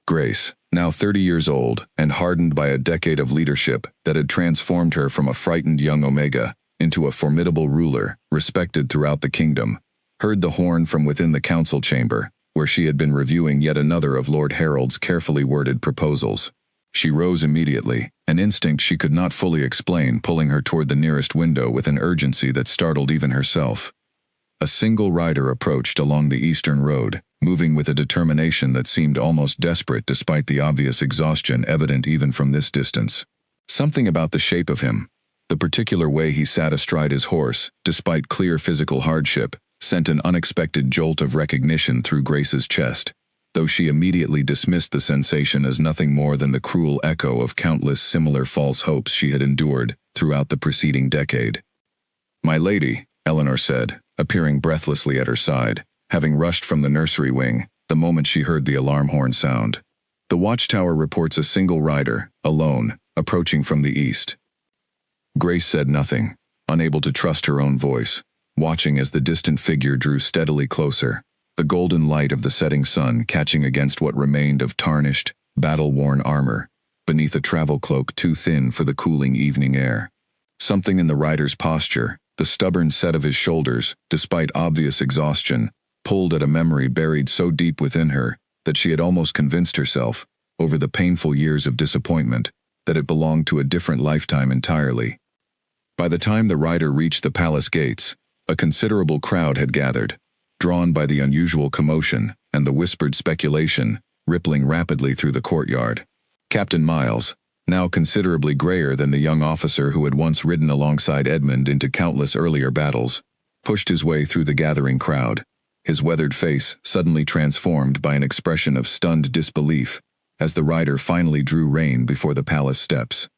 A: Grace, now 30 years old and hardened by a decade of leadership that had transformed her from a frightened young Omega into a formidable ruler respected throughout the kingdom, heard the horn from within the council chamber, where she had been reviewing yet another of Lord Harold's carefully worded proposals. She rose immediately, an instinct she could not fully explain pulling her toward the nearest window with an urgency that startled even herself. A single rider approached along the eastern road, moving with a determination that seemed almost desperate despite the obvious exhaustion evident even from this distance. Something about the shape of him, the particular way he sat astride his horse, despite clear physical hardship, sent an unexpected jolt of recognition through Grace's chest, though she immediately dismissed the sensation as nothing more than the cruel echo of countless similar false hopes she had endured throughout the preceding decade. "My lady," Eleanor said, appearing breathlessly at her side, having rushed from the nursery wing the moment she heard the alarm horn sound. "The watchtower reports a single rider, alone, approaching from the east." Grace said nothing, unable to trust her own voice, watching as the distant figure drew steadily closer, the golden light of the setting sun catching against what remained of tarnished, battle-worn armor, beneath a travel cloak too thin for the cooling evening air. Something in the rider's posture, the stubborn set of his shoulders, despite obvious exhaustion, pulled at a memory buried so deep within her that she had almost convinced herself, over the painful years of disappointment, that it belonged to a different lifetime entirely. By the time the rider reached the palace gates, a considerable crowd had gathered, drawn by the unusual commotion and the whispered speculation rippling rapidly through the courtyard. Captain Miles, now considerably grayer than the young officer who had once ridden alongside Edmund into countless earlier battles, pushed his way through the gathering crowd, his weathered face suddenly transformed by an expression of stunned disbelief as the rider finally drew rein before the palace steps.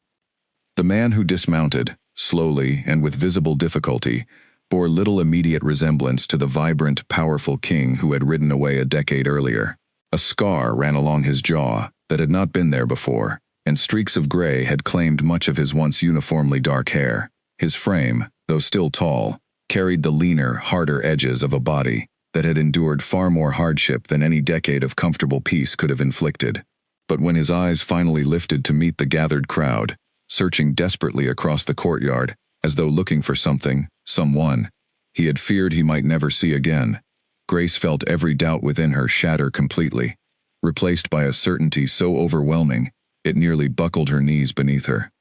A: The man who dismounted, slowly and with visible difficulty, bore little immediate resemblance to the vibrant, powerful king who had ridden away a decade earlier. A scar ran along his jaw that had not been there before, and streaks of gray had claimed much of his once uniformly dark hair. His frame, though still tall, carried the leaner, harder edges of a body that had endured far more hardship than any decade of comfortable peace could have inflicted. But when his eyes finally lifted to meet the gathered crowd, searching desperately across the courtyard, as though looking for something, someone, he had feared he might never see again, Grace felt every doubt within her shatter completely, replaced by a certainty so overwhelming it nearly buckled her knees beneath her.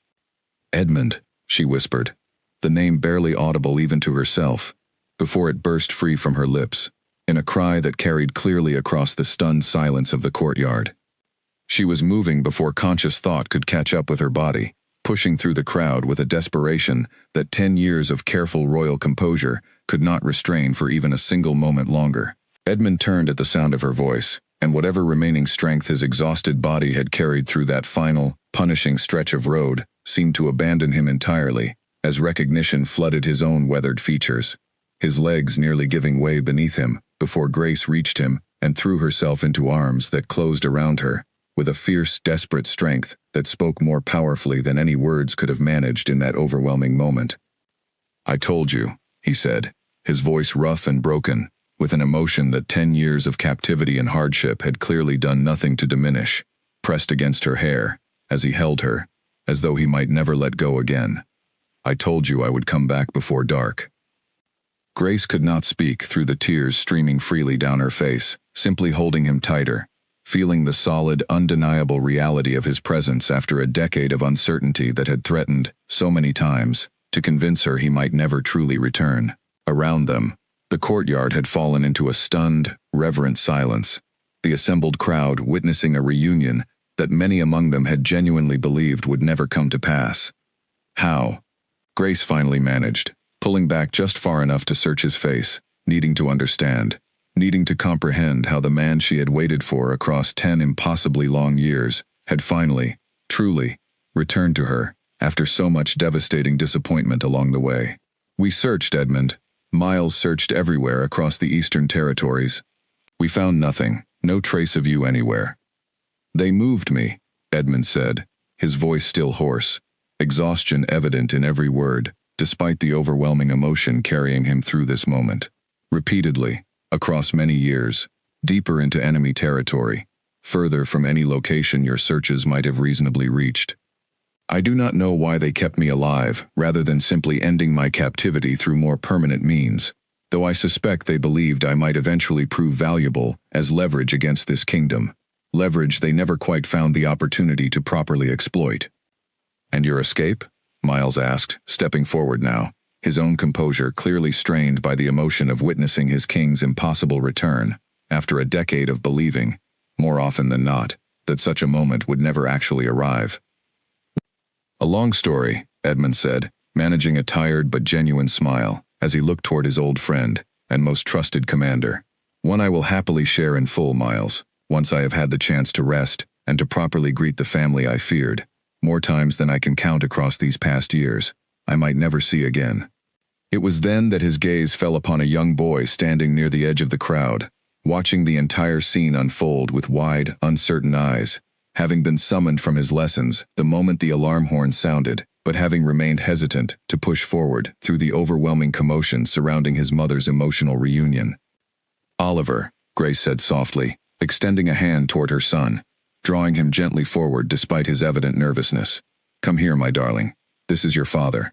A: "Edmund," she whispered, the name barely audible even to herself, before it burst free from her lips, in a cry that carried clearly across the stunned silence of the courtyard. She was moving before conscious thought could catch up with her body, pushing through the crowd with a desperation that 10 years of careful royal composure could not restrain for even a single moment longer. Edmund turned at the sound of her voice, and whatever remaining strength his exhausted body had carried through that final, punishing stretch of road seemed to abandon him entirely, as recognition flooded his own weathered features, his legs nearly giving way beneath him before Grace reached him and threw herself into arms that closed around her, with a fierce, desperate strength that spoke more powerfully than any words could have managed in that overwhelming moment. "I told you," he said, his voice rough and broken, with an emotion that 10 years of captivity and hardship had clearly done nothing to diminish, pressed against her hair, as he held her, as though he might never let go again. "I told you I would come back before dark." Grace could not speak through the tears streaming freely down her face, simply holding him tighter, feeling the solid, undeniable reality of his presence after a decade of uncertainty that had threatened, so many times, to convince her he might never truly return. Around them, the courtyard had fallen into a stunned, reverent silence, the assembled crowd witnessing a reunion that many among them had genuinely believed would never come to pass. "How?" Grace finally managed, pulling back just far enough to search his face, needing to understand, needing to comprehend how the man she had waited for across 10 impossibly long years had finally, truly, returned to her, after so much devastating disappointment along the way. "We searched, Edmund. Miles searched everywhere across the Eastern Territories. We found nothing, no trace of you anywhere." "They moved me," Edmund said, his voice still hoarse, exhaustion evident in every word, despite the overwhelming emotion carrying him through this moment. "Repeatedly, across many years, deeper into enemy territory, further from any location your searches might have reasonably reached. I do not know why they kept me alive, rather than simply ending my captivity through more permanent means, though I suspect they believed I might eventually prove valuable as leverage against this kingdom, leverage they never quite found the opportunity to properly exploit." "And your escape?" Miles asked, stepping forward now, his own composure clearly strained by the emotion of witnessing his king's impossible return, after a decade of believing, more often than not, that such a moment would never actually arrive. "A long story," Edmund said, managing a tired but genuine smile, as he looked toward his old friend and most trusted commander. "One I will happily share in full, Miles, once I have had the chance to rest and to properly greet the family I feared, more times than I can count across these past years, I might never see again." It was then that his gaze fell upon a young boy standing near the edge of the crowd, watching the entire scene unfold with wide, uncertain eyes, having been summoned from his lessons the moment the alarm horn sounded, but having remained hesitant to push forward through the overwhelming commotion surrounding his mother's emotional reunion. "Oliver," Grace said softly, extending a hand toward her son, drawing him gently forward despite his evident nervousness. "Come here, my darling. This is your father."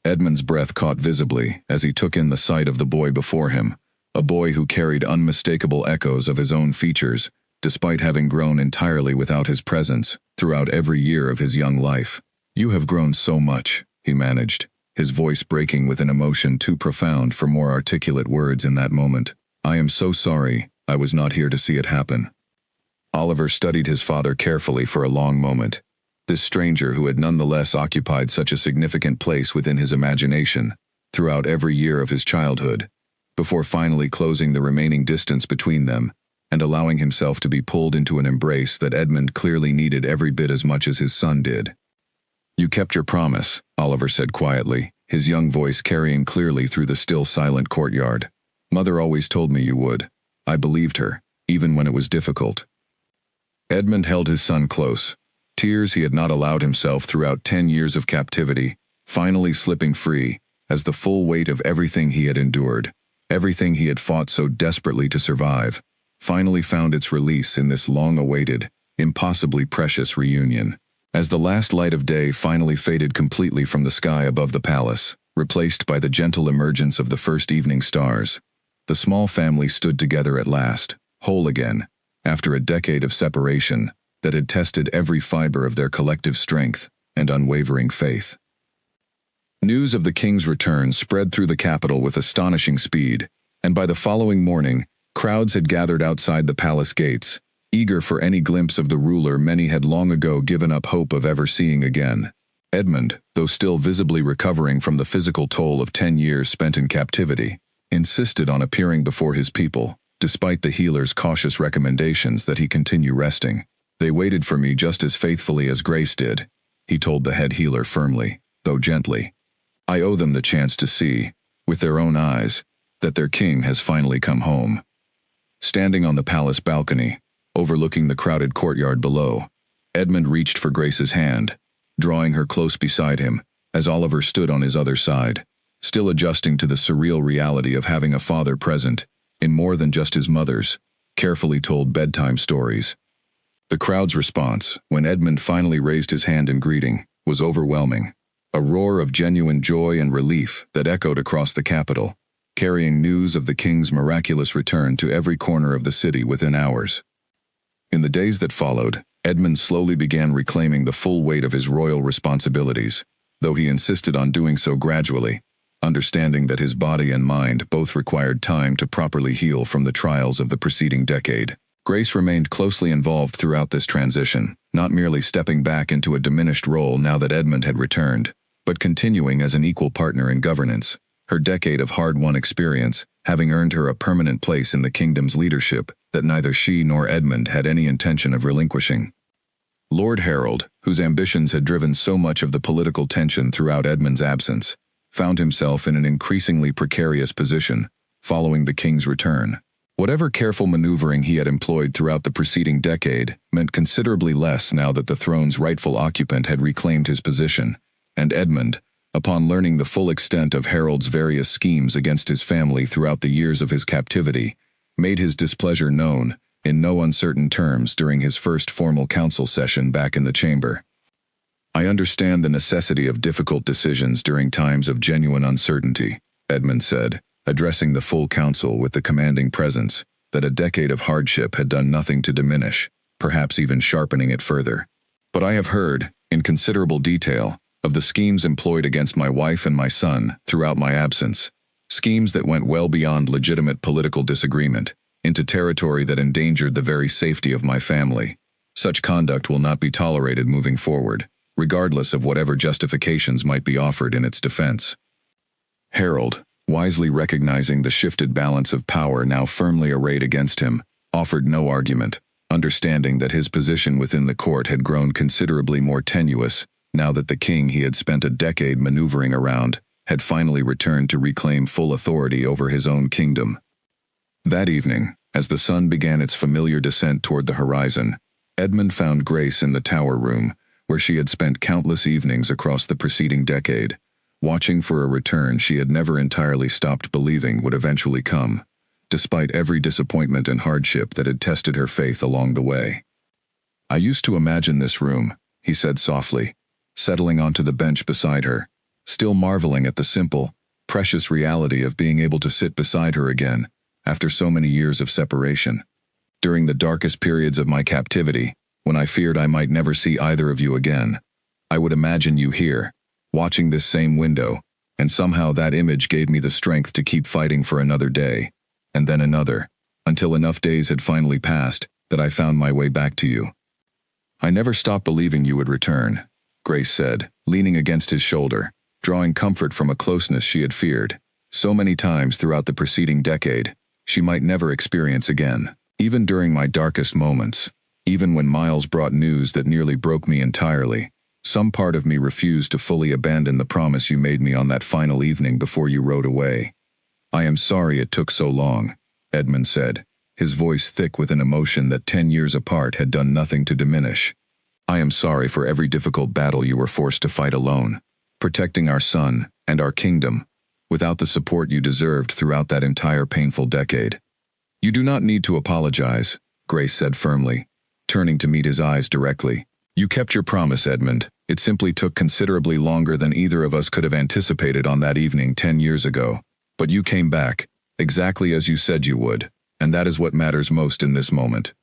A: Edmund's breath caught visibly as he took in the sight of the boy before him, a boy who carried unmistakable echoes of his own features, despite having grown entirely without his presence throughout every year of his young life. "You have grown so much," he managed, his voice breaking with an emotion too profound for more articulate words in that moment. "I am so sorry I was not here to see it happen." Oliver studied his father carefully for a long moment, this stranger who had nonetheless occupied such a significant place within his imagination throughout every year of his childhood, before finally closing the remaining distance between them and allowing himself to be pulled into an embrace that Edmund clearly needed every bit as much as his son did. "You kept your promise," Oliver said quietly, his young voice carrying clearly through the still silent courtyard. "Mother always told me you would. I believed her, even when it was difficult." Edmund held his son close, tears he had not allowed himself throughout 10 years of captivity, finally slipping free, as the full weight of everything he had endured, everything he had fought so desperately to survive, finally found its release in this long-awaited, impossibly precious reunion. As the last light of day finally faded completely from the sky above the palace, replaced by the gentle emergence of the first evening stars, the small family stood together at last, whole again, after a decade of separation that had tested every fiber of their collective strength and unwavering faith. News of the king's return spread through the capital with astonishing speed, and by the following morning, crowds had gathered outside the palace gates, eager for any glimpse of the ruler many had long ago given up hope of ever seeing again. Edmund, though still visibly recovering from the physical toll of 10 years spent in captivity, insisted on appearing before his people, despite the healer's cautious recommendations that he continue resting. "They waited for me just as faithfully as Grace did," he told the head healer firmly, though gently. "I owe them the chance to see, with their own eyes, that their king has finally come home." Standing on the palace balcony, overlooking the crowded courtyard below, Edmund reached for Grace's hand, drawing her close beside him, as Oliver stood on his other side, still adjusting to the surreal reality of having a father present, in more than just his mother's, carefully told bedtime stories. The crowd's response, when Edmund finally raised his hand in greeting, was overwhelming. A roar of genuine joy and relief that echoed across the capital, carrying news of the king's miraculous return to every corner of the city within hours. In the days that followed, Edmund slowly began reclaiming the full weight of his royal responsibilities, though he insisted on doing so gradually, understanding that his body and mind both required time to properly heal from the trials of the preceding decade. Grace remained closely involved throughout this transition, not merely stepping back into a diminished role now that Edmund had returned, but continuing as an equal partner in governance, her decade of hard-won experience having earned her a permanent place in the kingdom's leadership that neither she nor Edmund had any intention of relinquishing. Lord Harold, whose ambitions had driven so much of the political tension throughout Edmund's absence, found himself in an increasingly precarious position following the king's return. Whatever careful maneuvering he had employed throughout the preceding decade meant considerably less now that the throne's rightful occupant had reclaimed his position, and Edmund, upon learning the full extent of Harold's various schemes against his family throughout the years of his captivity, made his displeasure known, in no uncertain terms during his first formal council session back in the chamber. "I understand the necessity of difficult decisions during times of genuine uncertainty," Edmund said, addressing the full council with the commanding presence that a decade of hardship had done nothing to diminish, perhaps even sharpening it further. "But I have heard, in considerable detail, of the schemes employed against my wife and my son throughout my absence, schemes that went well beyond legitimate political disagreement, into territory that endangered the very safety of my family. Such conduct will not be tolerated moving forward, regardless of whatever justifications might be offered in its defense." Harold, wisely recognizing the shifted balance of power now firmly arrayed against him, offered no argument, understanding that his position within the court had grown considerably more tenuous now that the king he had spent a decade maneuvering around had finally returned to reclaim full authority over his own kingdom. That evening, as the sun began its familiar descent toward the horizon, Edmund found Grace in the tower room, where she had spent countless evenings across the preceding decade, watching for a return she had never entirely stopped believing would eventually come, despite every disappointment and hardship that had tested her faith along the way. "I used to imagine this room," he said softly, settling onto the bench beside her, still marveling at the simple, precious reality of being able to sit beside her again after so many years of separation. "During the darkest periods of my captivity, when I feared I might never see either of you again, I would imagine you here, watching this same window, and somehow that image gave me the strength to keep fighting for another day, and then another, until enough days had finally passed that I found my way back to you. I never stopped believing you would return," Grace said, leaning against his shoulder, drawing comfort from a closeness she had feared, so many times throughout the preceding decade, she might never experience again. "Even during my darkest moments, even when Miles brought news that nearly broke me entirely, some part of me refused to fully abandon the promise you made me on that final evening before you rode away. I am sorry it took so long," Edmund said, his voice thick with an emotion that 10 years apart had done nothing to diminish. "I am sorry for every difficult battle you were forced to fight alone, protecting our son and our kingdom, without the support you deserved throughout that entire painful decade." "You do not need to apologize," Grace said firmly, turning to meet his eyes directly. "You kept your promise, Edmund. It simply took considerably longer than either of us could have anticipated on that evening 10 years ago. But you came back, exactly as you said you would, and that is what matters most in this moment."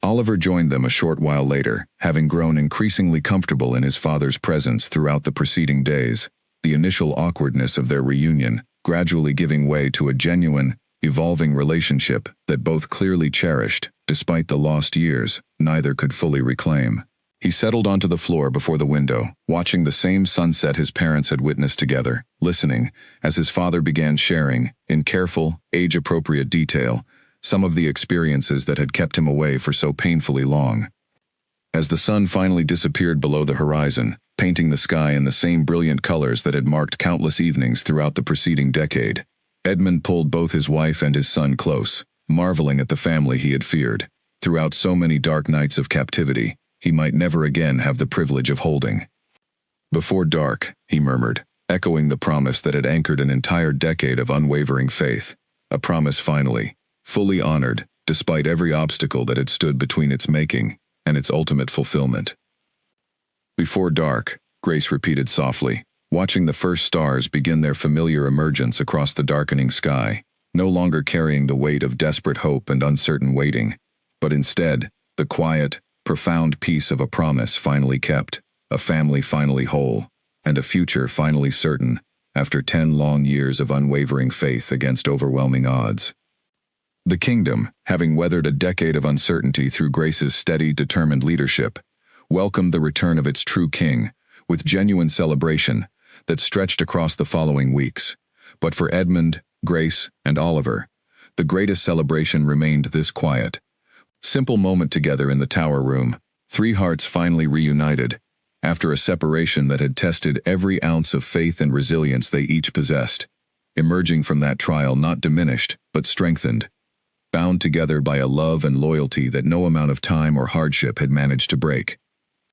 A: Oliver joined them a short while later, having grown increasingly comfortable in his father's presence throughout the preceding days, the initial awkwardness of their reunion gradually giving way to a genuine, evolving relationship that both clearly cherished, despite the lost years neither could fully reclaim. He settled onto the floor before the window, watching the same sunset his parents had witnessed together, listening as his father began sharing, in careful, age-appropriate detail, some of the experiences that had kept him away for so painfully long. As the sun finally disappeared below the horizon, painting the sky in the same brilliant colors that had marked countless evenings throughout the preceding decade, Edmund pulled both his wife and his son close, marveling at the family he had feared. Throughout so many dark nights of captivity, he might never again have the privilege of holding. "Before dark," he murmured, echoing the promise that had anchored an entire decade of unwavering faith. a promise finally, fully honored, despite every obstacle that had stood between its making and its ultimate fulfillment. Before dark, Grace repeated softly, watching the first stars begin their familiar emergence across the darkening sky, no longer carrying the weight of desperate hope and uncertain waiting, but instead, the quiet, profound peace of a promise finally kept, a family finally whole, and a future finally certain, after 10 long years of unwavering faith against overwhelming odds. The kingdom, having weathered a decade of uncertainty through Grace's steady, determined leadership, welcomed the return of its true king, with genuine celebration that stretched across the following weeks. But for Edmund, Grace, and Oliver, the greatest celebration remained this quiet, simple moment together in the tower room, 3 hearts finally reunited, after a separation that had tested every ounce of faith and resilience they each possessed, emerging from that trial not diminished, but strengthened, bound together by a love and loyalty that no amount of time or hardship had managed to break.